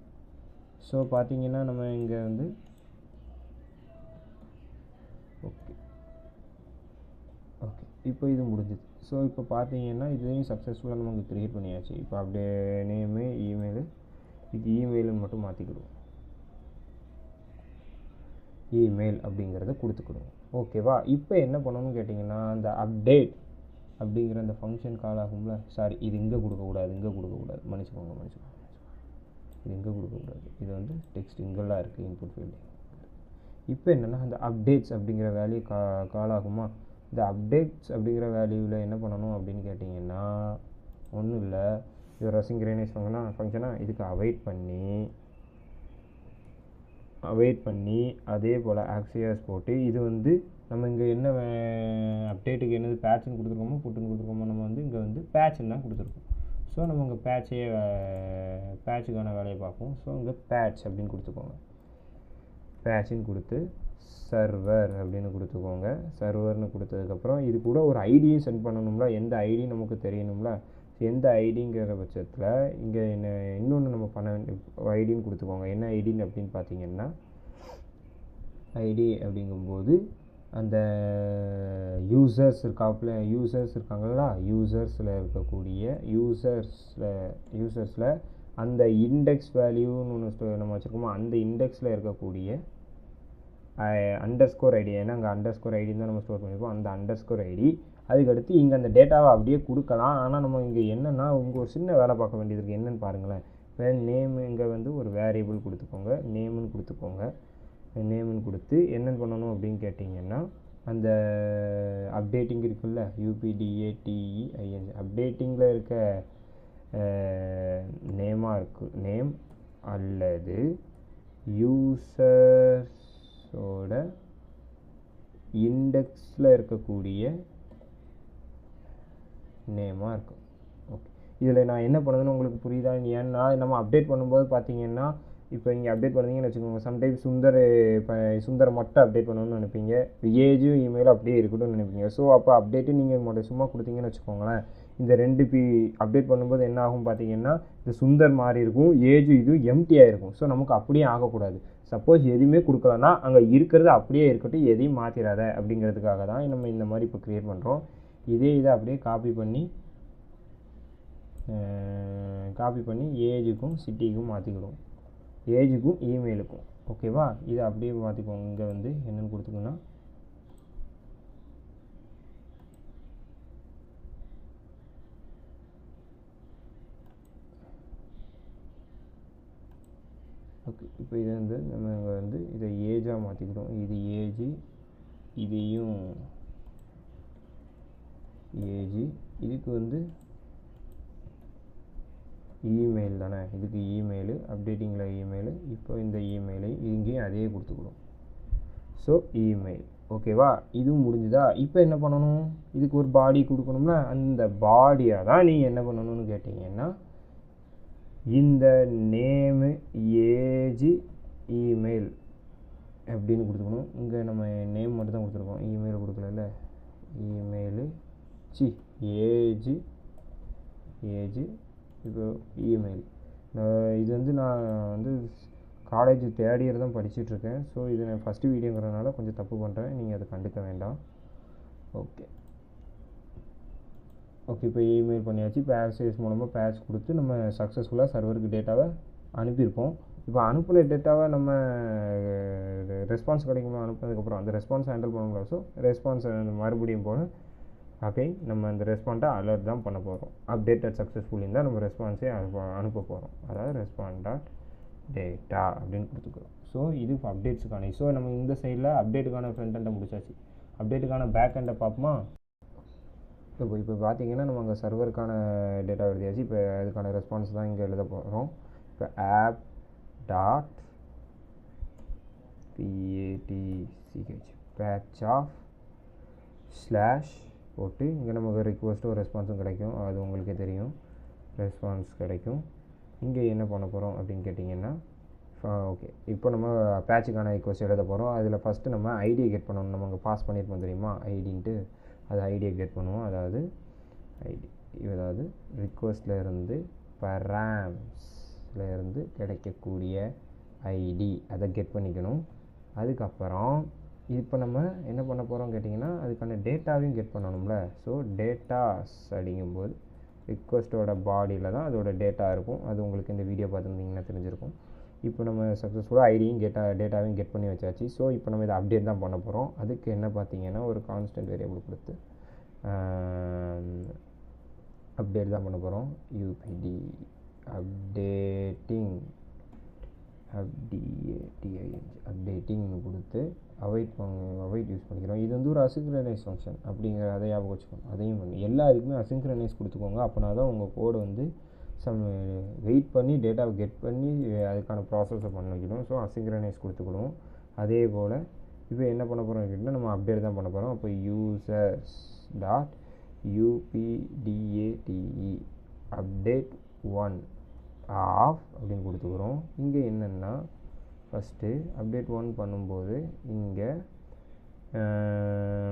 ஸோ பார்த்தீங்கன்னா நம்ம இங்கே வந்து ஓகே இப்போ இது முடிஞ்சுது. ஸோ இப்போ பார்த்தீங்கன்னா இதையும் சக்ஸஸ்ஃபுல்லாக நமக்கு க்ரியேட் பண்ணியாச்சு. இப்போ அப்படியே நேமு இமெயிலு இதுக்கு இமெயிலுன்னு மட்டும் மாற்றிக்கிடுவோம். இமெயில் அப்படிங்கிறத கொடுத்துக்கிடுவோம். ஓகேவா? இப்போ என்ன பண்ணணும்னு கேட்டிங்கன்னா அந்த அப்டேட் அப்படிங்கிற அந்த ஃபங்க்ஷன் கால் ஆகும்ல. சாரி, இது இங்கே கொடுக்கக்கூடாது. மன்னிச்சுக்கோங்க. இது இங்கே கொடுக்கக்கூடாது. இது வந்து டெக்ஸ்ட் இங்கெல்லாம் இருக்குது இன்புட் ஃபீல்டு. இப்போ என்னென்னா அந்த அப்டேட்ஸ் அப்படிங்கிற வேல்யூ கால் ஆகுமா? இந்த அப்டேட்ஸ் அப்படிங்கிற வேல்யூவில் என்ன பண்ணணும் அப்படின்னு கேட்டிங்கன்னா ஒன்றும் இல்லை, இது ரெசிங்க்ரனைஸ் ஃபங்க்ஷனாக இதுக்கு அவைட் பண்ணி அதே போல் ஆக்சியஸ் போட்டு இது வந்து நம்ம இங்கே என்ன அப்டேட்டுக்கு என்னது பேட்ச்னு கொடுத்துருக்கோமோ புட்டுன்னு கொடுத்துருக்கோமோ நம்ம வந்து இங்கே வந்து பேட்ச்ன்னு தான் கொடுத்துருக்கோம். ஸோ நம்ம இங்கே பேட்சுக்கான வேலையை பார்ப்போம். ஸோ இங்கே பேட்ச் அப்படின்னு கொடுத்துக்கோங்க. பேட்சுன்னு கொடுத்து சர்வர் அப்படின்னு கொடுத்துக்கோங்க. சர்வர்னு கொடுத்ததுக்கப்புறம் இது கூட ஒரு ஐடியும் சென்ட் பண்ணணும்ல. எந்த ஐடி நமக்கு தெரியணும்ல. எந்த ஐடிங்கிற பட்சத்தில் இங்கே இன்னொன்று நம்ம பண்ண ஐடின்னு கொடுத்துக்கோங்க. என்ன ஐடின்னு அப்படின்னு பார்த்தீங்கன்னா ஐடி அப்படிங்கும்போது அந்த யூசர்ஸ் இருக்காங்களா, யூசர்ஸில் அந்த இண்டெக்ஸ் வேல்யூன்னு ஒன்று நம்ம வச்சுருக்கோமோ அந்த இண்டெக்ஸில் இருக்கக்கூடிய அண்டர்ஸ்கோர் ஐடி. ஏன்னா அங்கே அண்டர்ஸ்கோர் ஐடின்னு தான் நம்ம ஸ்டோர் பண்ணியிருப்போம். அந்த அண்டர்ஸ்கோர் ஐடி அதுக்கடுத்து இங்கே அந்த டேட்டாவை அப்படியே கொடுக்கலாம். ஆனால் நம்ம இங்கே என்னென்னா இங்கே ஒரு சின்ன வேலை பார்க்க வேண்டியது இருக்குது. என்னென்னு பாருங்களேன். நேமு இங்கே வந்து ஒரு வேரியபிள் கொடுத்துக்கோங்க. நேமுன்னு கொடுத்து என்னென்னு பண்ணணும் அப்படின்னு கேட்டிங்கன்னா அந்த அப்டேட்டிங் இருக்குல்ல, UPDATEIN அப்டேட்டிங்கில் இருக்க நேமாக இருக்குது. நேம் அல்லது யூசர்ஸோட இண்டெக்ஸில் இருக்கக்கூடிய நேமாக இருக்கும். ஓகே, இதில் நான் என்ன பண்ணுதுன்னு உங்களுக்கு புரியுதா? ஏன்னா நம்ம அப்டேட் பண்ணும்போது பார்த்தீங்கன்னா இப்போ நீங்கள் அப்டேட் பண்ணுறீங்கன்னு வச்சுக்கோங்க. சம்டைம்ஸ் சுந்தர் மட்டும் அப்டேட் பண்ணணும்னு நினைப்பீங்க. ஏஜும் இமெயிலும் அப்படியே இருக்கட்டும்னு நினைப்பீங்க. ஸோ அப்போ அப்டேட்டு நீங்கள் சும்மா கொடுத்தீங்கன்னு வச்சுக்கோங்களேன். இந்த ரெண்டு அப்டேட் பண்ணும்போது என்ன ஆகும் பார்த்தீங்கன்னா இந்த சுந்தர் மாதிரி இருக்கும், ஏஜு இது எம்டியாக இருக்கும். ஸோ நமக்கு அப்படியே ஆகக்கூடாது. சப்போஸ் எதுவுமே கொடுக்கலன்னா அங்கே இருக்கிறது அப்படியே இருக்கட்டும், எதையும் மாற்றிடாத அப்படிங்கிறதுக்காக தான் நம்ம இந்த மாதிரி இப்போ க்ரியேட் பண்ணுறோம். இதை அப்படியே காப்பி பண்ணி ஏஜுக்கும் சிட்டிக்கும் மாற்றிக்கிடுவோம். ஏஜுக்கும் இமெயிலுக்கும். ஓகேவா? இதை அப்படியே மாற்றிக்கோங்க. இங்கே வந்து என்னென்னு கொடுத்துக்கோன்னா ஓகே, இப்போ இதை வந்து நம்ம இங்கே வந்து இதை ஏஜாக மாற்றிக்கிறோம். இது ஏஜு, இதையும் ஏஜு, இதுக்கு வந்து இமெயில் தானே, இதுக்கு இமெயிலு அப்டேட்டிங்கில் இமெயிலு. இப்போ இந்த இமெயிலை இங்கேயும் அதே கொடுத்துக்கணும். So email. ஓகேவா? இதுவும் முடிஞ்சுதா? இப்போ என்ன பண்ணணும்? இதுக்கு ஒரு பாடி கொடுக்கணும்ல. அந்த பாடியாக தான் நீங்கள் என்ன பண்ணணும்னு கேட்டிங்கன்னா இந்த நேமு ஏஜு இமெயில் அப்படின்னு கொடுத்துக்கணும். இங்கே நம்ம நேம் மட்டும் தான் கொடுத்துருக்கோம், இமெயில் கொடுக்கல. இமெயிலு ஏஜு இப்போ இமெயில். இது வந்து நான் வந்து காலேஜ் தேர்ட் இயர் தான் படிச்சுட்ருக்கேன். ஸோ இது நான் ஃபஸ்ட்டு வீடியோங்கிறதுனால கொஞ்சம் தப்பு பண்ணுறேன், நீங்கள் அதை கண்டுக்க வேண்டாம். ஓகே இப்போ இமெயில் பண்ணியாச்சு. இப்போ ஆக்சஸ் மூலமாக பேட்ச் கொடுத்து நம்ம சக்ஸஸ்ஃபுல்லாக சர்வருக்கு டேட்டாவை அனுப்பியிருப்போம். இப்போ அனுப்பின டேட்டாவை நம்ம ரெஸ்பான்ஸ் கிடைக்குமா அனுப்பினதுக்கப்புறம் அந்த ரெஸ்பான்ஸ் ஹேண்டில் பண்ண ஸோ ரெஸ்பான்ஸை மறுபடியும் போல் நம்ம அந்த ரெஸ்பான்ஸை அலர்ட் தான் பண்ண போகிறோம். அப்டேட்டட் சக்ஸஸ்ஃபுல்லின்னு தான் நம்ம ரெஸ்பான்ஸே அனுப்ப போகிறோம். அதாவது ரெஸ்பாண்ட் டாட் டேட்டா அப்படின்னு கொடுத்துக்கிறோம். ஸோ இது இப்போ அப்டேட்ஸுக்கான. ஸோ நம்ம இந்த சைடில் அப்டேட்டுக்கான ஃப்ரண்ட் எண்டை முடிச்சாச்சு. அப்டேட்டுக்கான பேக் எண்டை பார்ப்போமா? இப்போ பார்த்தீங்கன்னா நம்ம அங்கே சர்வருக்கான டேட்டா எழுதியாச்சு. இப்போ அதுக்கான ரெஸ்பான்ஸ் தான் இங்கே எழுத போகிறோம். இப்போ app dot patch of slash போட்டு இங்கே நமக்கு ரிக்வஸ்ட்டும் ரெஸ்பான்ஸும் கிடைக்கும். அது உங்களுக்கே தெரியும், ரெஸ்பான்ஸ் கிடைக்கும். இங்கே என்ன பண்ண போகிறோம் அப்படின்னு கேட்டிங்கன்னா, ஓகே இப்போ நம்ம பேட்சுக்கான ரிக்வஸ்ட் எழுத போகிறோம். அதில் ஃபஸ்ட்டு நம்ம ஐடியை கெட் பண்ணணும். நம்ம அங்கே பாஸ் பண்ணியிருப்போம் தெரியுமா ஐடின்ட்டு, அது ஐடியை கெட் பண்ணுவோம். அதாவது ரிக்வஸ்ட்லேருந்து பராம்ஸ்லேருந்து கிடைக்கக்கூடிய ஐடி அதை கெட் பண்ணிக்கணும். அதுக்கப்புறம் இப்போ நம்ம என்ன பண்ண போகிறோம் கேட்டிங்கன்னா, அதுக்கான டேட்டாவையும் கெட் பண்ணணும்ல. ஸோ டேட்டாஸ் அப்படிங்கும்போது ரிக்வஸ்ட்டோட பாடியில் தான் அதோட டேட்டா இருக்கும். அது உங்களுக்கு இந்த வீடியோ பார்த்துருந்தீங்கன்னா தெரிஞ்சிருக்கும். இப்போ நம்ம சக்ஸஸ்ஃபுல்லாக ஐடியும் டேட்டாவையும் கெட் பண்ணி வச்சாச்சு. ஸோ இப்போ நம்ம இதை அப்டேட் தான் பண்ண போகிறோம். அதுக்கு என்ன பார்த்தீங்கன்னா, ஒரு கான்ஸ்டன்ட் வேரியபிள் கொடுத்து அப்டேட் தான் பண்ண போகிறோம். யூபிடி அப்டேட்டிங்னு கொடுத்து அவைட் யூஸ் பண்ணிக்கிறோம். இது வந்து ஒரு அசிங்க்ரனைஸ் ஃபங்க்ஷன் அப்படிங்கிற அதை ஞாபகம் வச்சுக்கோங்க. அதையும் பண்ணி எல்லா இதுக்குமே அசிங்க்ரனைஸ் கொடுத்துக்கோங்க. அப்படின்னா தான் உங்கள் கோடு வந்து வெயிட் பண்ணி டேட்டாவை கெட் பண்ணி அதுக்கான ப்ராசஸை பண்ண வைக்கணும். ஸோ அசிங்க்ரனைஸ் கொடுத்துக்கணும். அதே போல் இப்போ என்ன பண்ண போகிறோம் அப்படின்னா, நம்ம அப்டேட் தான் பண்ண போகிறோம். அப்போ users dot update update 1 of அப்படின்னு கொடுத்துக்கிறோம். இங்கே என்னென்னா, ஃபஸ்ட்டு அப்டேட் 1 பண்ணும்போது இங்கே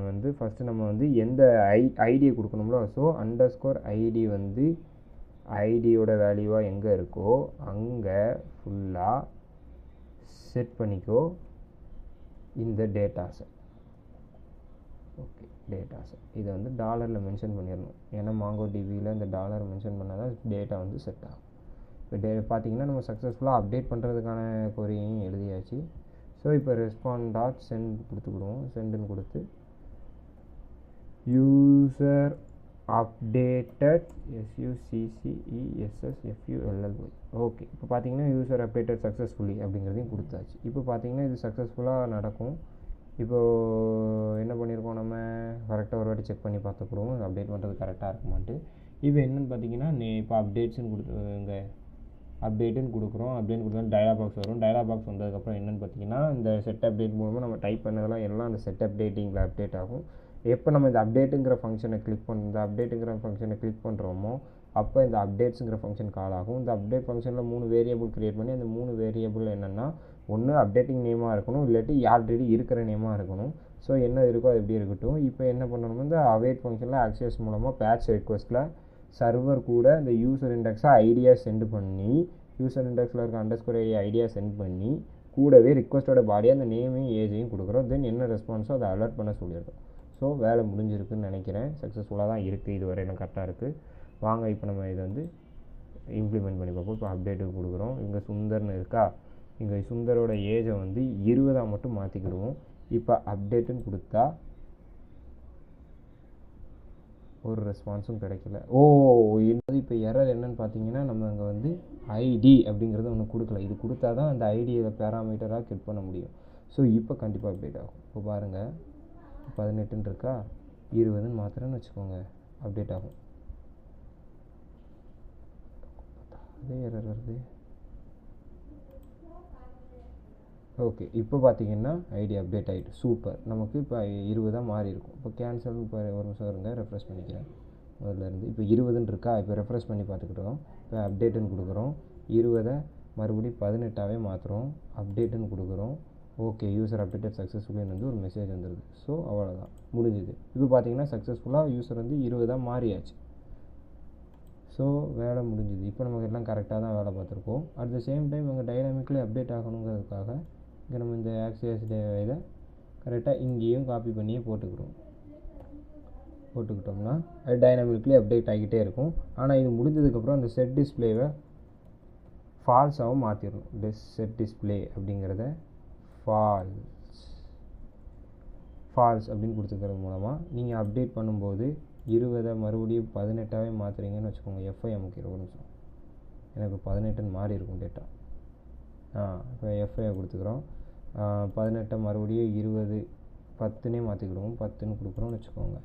வந்து ஃபஸ்ட்டு நம்ம வந்து எந்த ஐடியை கொடுக்கணும்ல. ஸோ அண்டர்ஸ்கோர் ஐடி வந்து ஐடியோட வேல்யூவாக எங்கே இருக்கோ அங்கே ஃபுல்லாக செட் பண்ணிக்கோ இந்த டேட்டாஸை. ஓகே டேட்டாஸை இதை வந்து டாலரில் மென்ஷன் பண்ணிடணும். ஏன்னா மாங்கோ டிவியில் இந்த டாலர் மென்ஷன் பண்ணால் தான் டேட்டா வந்து செட் ஆகும். இப்போ பார்த்தீங்கன்னா நம்ம சக்ஸஸ்ஃபுல்லாக அப்டேட் பண்ணுறதுக்கான கொரியையும் எழுதியாச்சு. ஸோ இப்போ ரெஸ்பாண்ட் டாட் சென்ட் கொடுத்துக்கிடுவோம். சென்டுன்னு கொடுத்து யூசர் அப்டேட்டட் SUCCESSFULLY. ஓகே இப்போ பார்த்தீங்கன்னா யூசர் அப்டேட்டட் சக்ஸஸ்ஃபுல்லி அப்படிங்கிறதையும் கொடுத்தாச்சு. இப்போ பார்த்தீங்கன்னா இது சக்ஸஸ்ஃபுல்லாக நடக்கும். இப்போது என்ன பண்ணியிருக்கோம், நம்ம கரெக்டாக ஒரு வாட்டி செக் பண்ணி பார்த்துக்கிடுவோம் அப்டேட் பண்ணுறது கரெக்டாக இருக்குமான்ட்டு. இப்போ என்னென்னு பார்த்தீங்கன்னா, இப்போ அப்டேட்ஸ்னு இங்கே அப்டேட்டுன்னு கொடுக்குறோம். அப்டேட் கொடுத்தா டயலாக் பாக்ஸ் வரும். டயலாக் பாக்ஸ் வந்ததுக்கப்புறம் என்னென்னு பார்த்தீங்கன்னா, இந்த செட் அப்டேட் மூலமாக நம்ம டைப் பண்ணதெல்லாம் எல்லாம் அந்த செட் அப்டேட்டிங்கில் அப்டேட் ஆகும். எப்போ நம்ம இந்த அப்டேட்டுங்கிற ஃபங்க்ஷனை கிளிக் பண்ணுறோமோ அப்போ இந்த அப்டேட்ஸுங்கிற ஃபங்க்ஷன் கால் ஆகும். இந்த அப்டேட் ஃபங்க்ஷனில் 3 வேரியபிள் க்ரியேட் பண்ணி அந்த 3 வேரியபிள் என்னென்னா, ஒன்று அப்டேட்டிங் நேமாக இருக்கணும், இல்லாட்டி ஆல்ரெடி இருக்கிற நேமாக இருக்கணும். ஸோ என்ன இருக்கோ அது எப்படி இருக்கட்டும். இப்போ என்ன பண்ணணும், இந்த அவைட் ஃபங்க்ஷனில் ஆக்சஸ் மூலமாக பேட்ச் ரிக்வஸ்ட்டில் சர்வர் கூட இந்த யூசர் இண்டெக்ஸாக ஐடியா சென்ட் பண்ணி, யூசர் இண்டெக்ஸில் இருக்க அண்டர்ஸ்கோர் ஐடியா சென்ட் பண்ணி கூடவே ரிக்வஸ்ட்டோட பாடியாக அந்த நேமையும் ஏஜையும் கொடுக்குறோம். தென் என்ன ரெஸ்பான்ஸோ அதை அலர்ட் பண்ண சொல்லியிருக்கோம். ஸோ வேலை முடிஞ்சிருக்குன்னு நினைக்கிறேன். சக்ஸஸ்ஃபுல்லாக தான் இருக்குது, இது வரை எனக்கு கரெக்டாக இருக்குது. வாங்க இப்போ நம்ம இதை வந்து இம்ப்ளிமெண்ட் பண்ணி பார்ப்போம். இப்போ அப்டேட்டுக்கு கொடுக்குறோம். இங்கே சுந்தர்னு இருக்கா, இங்கே சுந்தரோட ஏஜை வந்து 20 மட்டும் மாற்றிக்கிடுவோம். இப்போ அப்டேட்டுன்னு கொடுத்தா ஒரு ரெஸ்பான்ஸும் கிடைக்கல. இப்போ எரர் என்னன்னு பார்த்தீங்கன்னா, நம்ம அங்கே வந்து ஐடி அப்படிங்கிறது ஒன்று கொடுக்கல. இது கொடுத்தா தான் அந்த ஐடியை பேராமீட்டராக கெட் பண்ண முடியும். ஸோ இப்போ கண்டிப்பாக அப்டேட் ஆகும். இப்போ பாருங்கள் 18 இருக்கா, 20 மாத்திரன்னு வச்சுக்கோங்க, அப்டேட் ஆகும். அதே எரர் வருது. ஓகே இப்போ பார்த்தீங்கன்னா ஐடி அப்டேட் ஆகிட்டு சூப்பர். நமக்கு இப்போ 20 மாறி இருக்கும். இப்போ கேன்சல் இப்போ ஒரு நிமிஷம் இருங்க, ரெஃப்ரெஷ் பண்ணிக்கிறேன் முதல்ல இருந்து. இப்போ 20 இருக்கா, இப்போ ரெஃப்ரெஷ் பண்ணி பார்த்துக்கிட்டோம். இப்போ அப்டேட்டுன்னு கொடுக்குறோம். 20 மறுபடியும் 18 மாற்றுறோம். அப்டேட்டுன்னு கொடுக்குறோம். ஓகே யூசர் அப்டேட்டட் சக்ஸஸ்ஃபுல்லின்னு வந்து ஒரு மெசேஜ் வந்துடுது. ஸோ அவ்வளோதான் முடிஞ்சுது. இப்போ பார்த்தீங்கன்னா சக்ஸஸ்ஃபுல்லாக யூசர் வந்து 20 மாறியாச்சு. ஸோ வேலை முடிஞ்சுது. இப்போ நமக்கு எல்லாம் கரெக்டாக தான் வேலை பார்த்துருக்கோம். அட் த சேம் டைம் அங்கே டைனாமிக்லி அப்டேட் ஆகணுங்கிறதுக்காக இங்கே நம்ம இந்த ஆக்சிஎஸ் இதை கரெக்டாக இங்கேயும் காப்பி பண்ணியே போட்டுக்கிட்டோம்னா அது டைனாமிக்லி அப்டேட் ஆகிக்கிட்டே இருக்கும். ஆனால் இது முடிஞ்சதுக்கப்புறம் அந்த செட் டிஸ்பிளேவை ஃபால்ஸாகவும் மாற்றிடணும். செட் டிஸ்பிளே அப்படிங்கிறத ஃபால்ஸ் அப்படின்னு கொடுத்துக்கிறது மூலமாக நீங்கள் அப்டேட் பண்ணும்போது 20 மறுபடியும் 18ஆகவே மாற்றுறீங்கன்னு வச்சுக்கோங்க. எஃப்ஐ நமக்கு 20 நிமிஷம் எனக்கு 18ன்னு மாறி இருக்கும் டேட்டா. இப்போ எஃப்ஐ கொடுத்துக்கிறோம். 18 மறுபடியும் 20 10னே மாற்றிக்கிடுவோம். 10ன்னு கொடுக்குறோம்னு வச்சுக்கோங்க.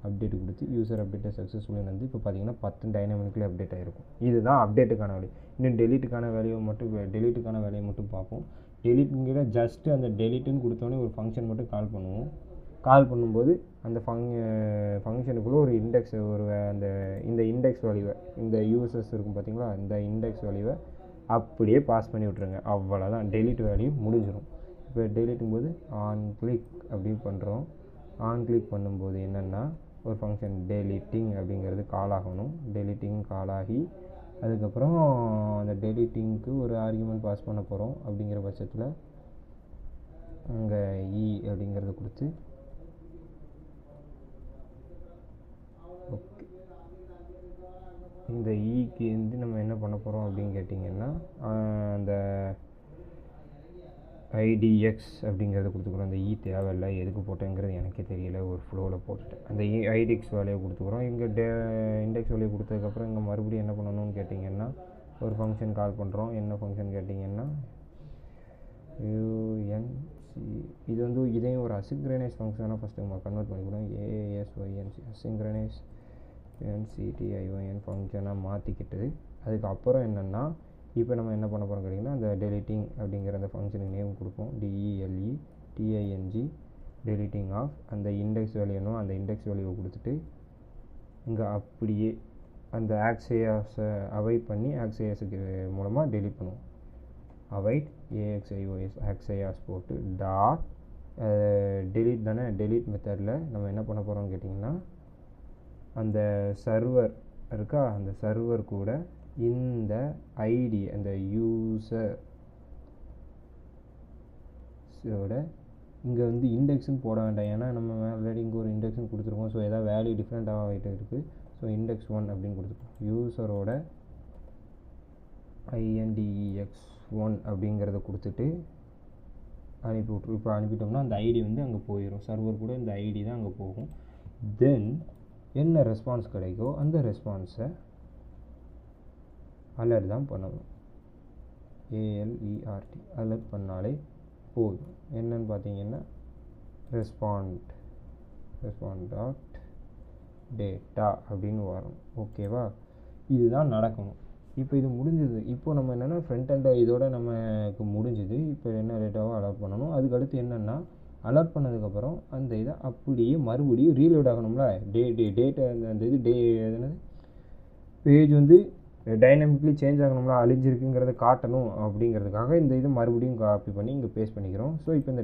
அப்டேட் கொடுத்து யூசர் அப்டேட்டை சக்ஸஸ்ஃபுல்லி வந்து இப்போ பார்த்தீங்கன்னா 10 டைனாமிக்லி அப்டேட் ஆகிருக்கும். இதுதான் அப்டேட்டுக்கான வேலை. இன்னும் டெலீட்டுக்கான வேலையை மட்டும் பார்ப்போம். டெலீட்டுங்கிற ஜஸ்ட்டு அந்த டெலீட்டுன்னு கொடுத்தோன்னே ஒரு ஃபங்க்ஷன் மட்டும் கால் பண்ணும்போது அந்த ஃபங்க்ஷனுக்குள்ளே ஒரு இண்டெக்ஸ் இந்த இண்டெக்ஸ் வேல்யூவை இந்த யூசர்ஸ் இருக்கும் பார்த்தீங்களா, இந்த இண்டெக்ஸ் வேல்யூவை அப்படியே பாஸ் பண்ணி விட்ருங்க. அவ்வளோதான், டெலீட் வேல்யூ முடிஞ்சிடும். இப்போ டெலீட்டும் போது ஆன் கிளிக் அப்படி பண்ணுறோம். ஆன் கிளிக் பண்ணும்போது என்னென்னா ஒரு ஃபங்க்ஷன் டெலீட்டிங் அப்படிங்கிறது கால் ஆகணும். டெலீட்டிங் கால் ஆகி அதுக்கப்புறம் அந்த டெலீட்டிங்க்கு ஒரு ஆர்குமெண்ட் பாஸ் பண்ண போகிறோம். அப்படிங்கிற பட்சத்தில் அங்கே அப்படிங்கிறத கொடுத்து ஓகே, இந்த ஈக்கு வந்து நம்ம என்ன பண்ண போகிறோம் அப்படின்னு கேட்டிங்கன்னா அந்த ஐடிஎக்ஸ் அப்படிங்கிறத கொடுத்துக்குறோம். அந்த தேவையில்லை, எதுக்கு போட்டேங்கிறது எனக்கே தெரியல, ஒரு ஃப்ளோவில் போட்டுட்டேன். அந்த ஐடிஎக்ஸ் வேலையை கொடுத்துக்குறோம். இங்கே இண்டெக்ஸ் வேலையை கொடுத்ததுக்கப்புறம் இங்கே மறுபடியும் என்ன பண்ணணும்னு கேட்டிங்கன்னா ஒரு ஃபங்க்ஷன் கால் பண்ணுறோம். என்ன ஃபங்க்ஷன் கேட்டிங்கன்னா யூஎன்சி. இது வந்து இதையும் ஒரு அசிங்க்ரனைஸ் ஃபங்க்ஷனாக ஃபஸ்ட்டு நம்ம கன்வெர்ட் பண்ணிக்கிறோம். ஏஎஸ்ஒய்என்சி அசிங்க்ரனைஸ் என்சிடிஐஒஎன் ஃபங்க்ஷனாக மாற்றிக்கிட்டு அதுக்கப்புறம் என்னென்னா இப்போ நம்ம என்ன பண்ண போகிறோம் கேட்டிங்கன்னா அந்த டெலிட்டிங் அப்படிங்கிற அந்த ஃபங்க்ஷனுக்கு நேம் கொடுப்போம். DELETING டெலிட்டிங் ஆஃப் அந்த இண்டெக்ஸ் வேல்யூனோ அந்த இண்டெக்ஸ் வேல்யூவை கொடுத்துட்டு இங்கே அப்படியே அந்த ஆக்ஸையாஸை அவாய்ட் பண்ணி ஆக்ஸையாஸுக்கு மூலமாக டெலிட் பண்ணுவோம். அவாய்ட் AXIOS ஆக்ஸையாஸ் போட்டு டாட் டெலிட் தானே. டெலிட் மெத்தடில் நம்ம என்ன பண்ண போகிறோம்னு கேட்டிங்கன்னா அந்த சர்வர் இருக்கா, அந்த சர்வர் கூட இந்த ஐடி அந்த யூசரோட இங்கே வந்து இண்டெக்ஸுன்னு போட வேண்டாம். ஏன்னா நம்ம ஆல்ரெடி இங்கே ஒரு இண்டெக்ஸுன்னு கொடுத்துருக்கோம். ஸோ எதாவது வேல்யூ டிஃப்ரெண்ட்டாக ஆகிட்டு இருக்குது. ஸோ index 1 அப்படின்னு கொடுத்துருக்கோம். யூசரோட INDEX1 அப்படிங்கிறத கொடுத்துட்டு அனுப்பி விட்ரு. இப்போ அனுப்பிட்டோம்னா அந்த ஐடி வந்து அங்கே போயிடும். சர்வர் கூட இந்த ஐடி தான் அங்கே போகும். தென் என்ன ரெஸ்பான்ஸ் கிடைக்கோ அந்த ரெஸ்பான்ஸை அலர்ட் தான் பண்ணணும். ALERT அலர்ட் பண்ணாலே போதும். என்னன்னு பார்த்தீங்கன்னா ரெஸ்பாண்ட் டாட் டேட்டா அப்படின்னு வரும். ஓகேவா, இதுதான் நடக்கணும். இப்போ இது முடிஞ்சது. இப்போ நம்ம என்னென்னா ஃப்ரண்ட் அண்ட் இதோட நமக்கு முடிஞ்சுது. இப்போ என்ன டேட்டாவோ அலர்ட் பண்ணணும். அதுக்கடுத்து என்னென்னா அலர்ட் பண்ணதுக்கப்புறம் அந்த இதை அப்படியே மறுபடியும் ரீலோட் ஆகணும்ல. டேட்டா அந்த இது என்னது பேஜ் வந்து டைனாமிக்லி சேஞ்ச் ஆகணும்ல, அழிஞ்சிருக்குங்கிறத காட்டணும். அப்படிங்கிறதுக்காக இந்த இது மறுபடியும் காப்பி பண்ணி இங்கே பேஸ்ட் பண்ணிக்கிறோம். ஸோ இப்போ இந்த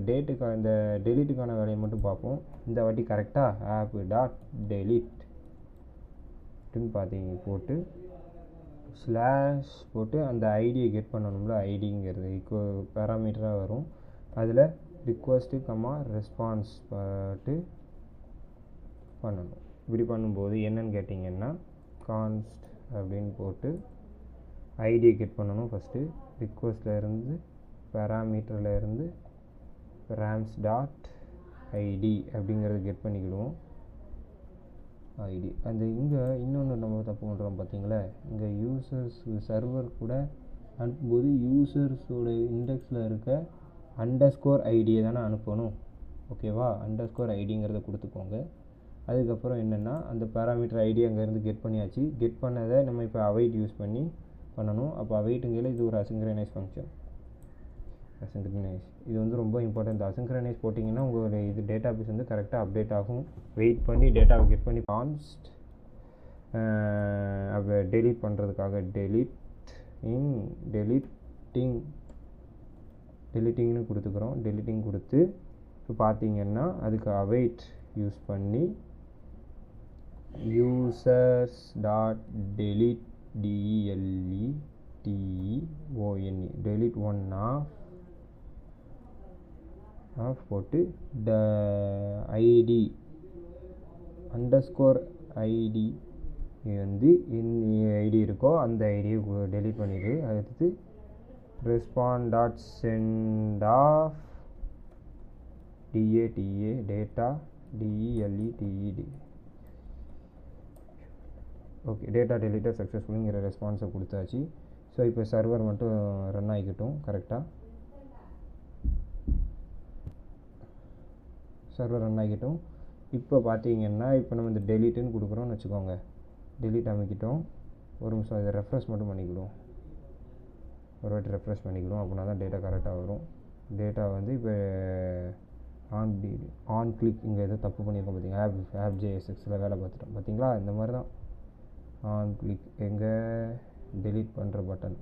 இந்த டெலீட்டுக்கான வேலையை மட்டும் பார்ப்போம். இந்த வாட்டி கரெக்டாக ஆப் டாட் டெலீட்னு பார்த்தீங்க போட்டு ஸ்லாஷ் போட்டு அந்த ஐடியை கெட் பண்ணணும்ல. ஐடிங்கிறது பேராமீட்டராக வரும். அதில் ரிக்வஸ்ட்டு ரெஸ்பான்ஸ் போட்டு பண்ணணும். இப்படி பண்ணும்போது என்னன்னு கேட்டிங்கன்னா கான்ஸ்ட் அப்படின்னு போட்டு ஐடியை கெட் பண்ணணும். ஃபஸ்ட்டு ரிக்வஸ்ட்லேருந்து பேராமீட்டர்லேருந்து ரேம்ஸ் டாட் ஐடி அப்படிங்கிறது கெட் பண்ணிக்கிடுவோம். ஐடி அந்த இங்கே இன்னொன்று நம்ம தப்பு பண்ணுறோம் பார்த்தீங்களா. இங்கே யூசர்ஸ் சர்வர் கூட அனுப்பும்போது யூசர்ஸோட இண்டெக்ஸில் இருக்க அண்டர்ஸ்கோர் ஐடியை தானே அனுப்பணும். ஓகேவா, அண்டர்ஸ்கோர் ஐடிங்கிறத கொடுத்துக்கோங்க. அதுக்கப்புறம் என்னென்னா அந்த பேராமீட்டர் ஐடி அங்கேருந்து கெட் பண்ணியாச்சு. கெட் பண்ணதை நம்ம இப்போ அவைட் யூஸ் பண்ணி பண்ணணும். அப்போ அவைட்டுங்கையில் இது ஒரு அசிங்க்ரனைஸ் ஃபங்க்ஷன். இது வந்து ரொம்ப இம்பார்ட்டன்ட். அசிங்க்ரனைஸ் போட்டிங்கன்னா உங்களோட இது டேட்டா பேஸ் வந்து கரெக்டாக அப்டேட் ஆகும். வெயிட் பண்ணி டேட்டாவை கெட் பண்ணி கான்ஸ்ட் அப்போ டெலீட் பண்ணுறதுக்காக டெலிட்டிங்னு கொடுத்துக்கிறோம். டெலிட்டிங் கொடுத்து இப்போ பார்த்தீங்கன்னா அதுக்கு அவைட் யூஸ் பண்ணி users dot delete DELETEONE delete one of போட்டு ஐடி அண்டர்ஸ்கோர் ஐடி வந்து ஐடி இருக்கோ அந்த ஐடியை டெலீட் பண்ணிவிடு. அடுத்து respond dot send of data DELETED. Okay, data deleted சக்ஸஸ்ஃபுல்லுங்கிற ரெஸ்பான்ஸை கொடுத்தாச்சு. ஸோ இப்போ சர்வர் மட்டும் ரன் ஆகிக்கட்டும். கரெக்டாக சர்வர் ரன் ஆகிட்டோம். இப்போ பார்த்தீங்கன்னா இப்போ நம்ம இந்த டெலீட்டுன்னு கொடுக்குறோன்னு வச்சுக்கோங்க. டெலீட் அமைக்கிட்டோம். ஒரு நிமிஷம் இதை ரெஃப்ரெஷ் மட்டும் பண்ணிக்கிடுவோம். ஒரு வாட்டி ரெஃப்ரெஷ் பண்ணிக்கிடுவோம். அப்படின்னா தான் டேட்டா கரெக்டாக வரும். டேட்டா வந்து இப்போ ஆன் கிளிக் இங்கே எதோ தப்பு பண்ணியிருக்கோம் பார்த்தீங்களா, ஆப் JSXல வேலை பார்த்துட்டோம் பார்த்தீங்களா. இந்த மாதிரி தான் ஆன் கிளிக் எங்கே டெலீட் பண்ணுற பட்டன்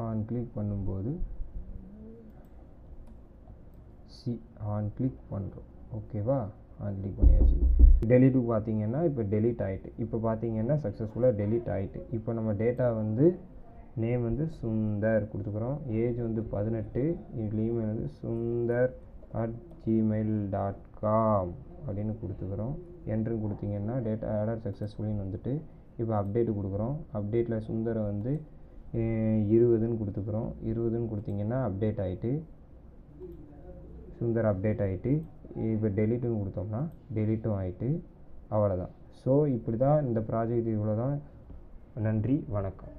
ஆன் கிளிக் பண்ணும்போது ஆன் கிளிக் பண்ணுறோம். ஓகேவா, ஆன் கிளிக் பண்ணியாச்சு. டெலீட்டு பார்த்தீங்கன்னா இப்போ டெலீட் ஆகிட்டு. இப்போ பார்த்தீங்கன்னா சக்ஸஸ்ஃபுல்லாக டெலீட் ஆகிட்டு. இப்போ நம்ம டேட்டா வந்து நேம் வந்து சுந்தர் கொடுத்துக்குறோம். ஏஜ் வந்து 18. இமெயில் வந்து sundar@gmail.com அப்படின்னு கொடுத்துக்குறோம். என்ட்ரு கொடுத்தீங்கன்னா டேட்டா ஆடர் சக்ஸஸ்ஃபுல்லின்னு வந்துட்டு இப்போ அப்டேட்டு கொடுக்குறோம். அப்டேட்டில் சுந்தரை வந்து 20ன்னு கொடுத்துக்குறோம். 20ன்னு கொடுத்தீங்கன்னா அப்டேட் ஆகிட்டு சுந்தர் அப்டேட் ஆகிட்டு. இப்போ டெலீட்டுன்னு கொடுத்தோம்னா டெலீட்டும் ஆகிட்டு. அவ்வளோதான். ஸோ இப்படி தான் இந்த ப்ராஜெக்ட். இவ்வளோ தான். நன்றி, வணக்கம்.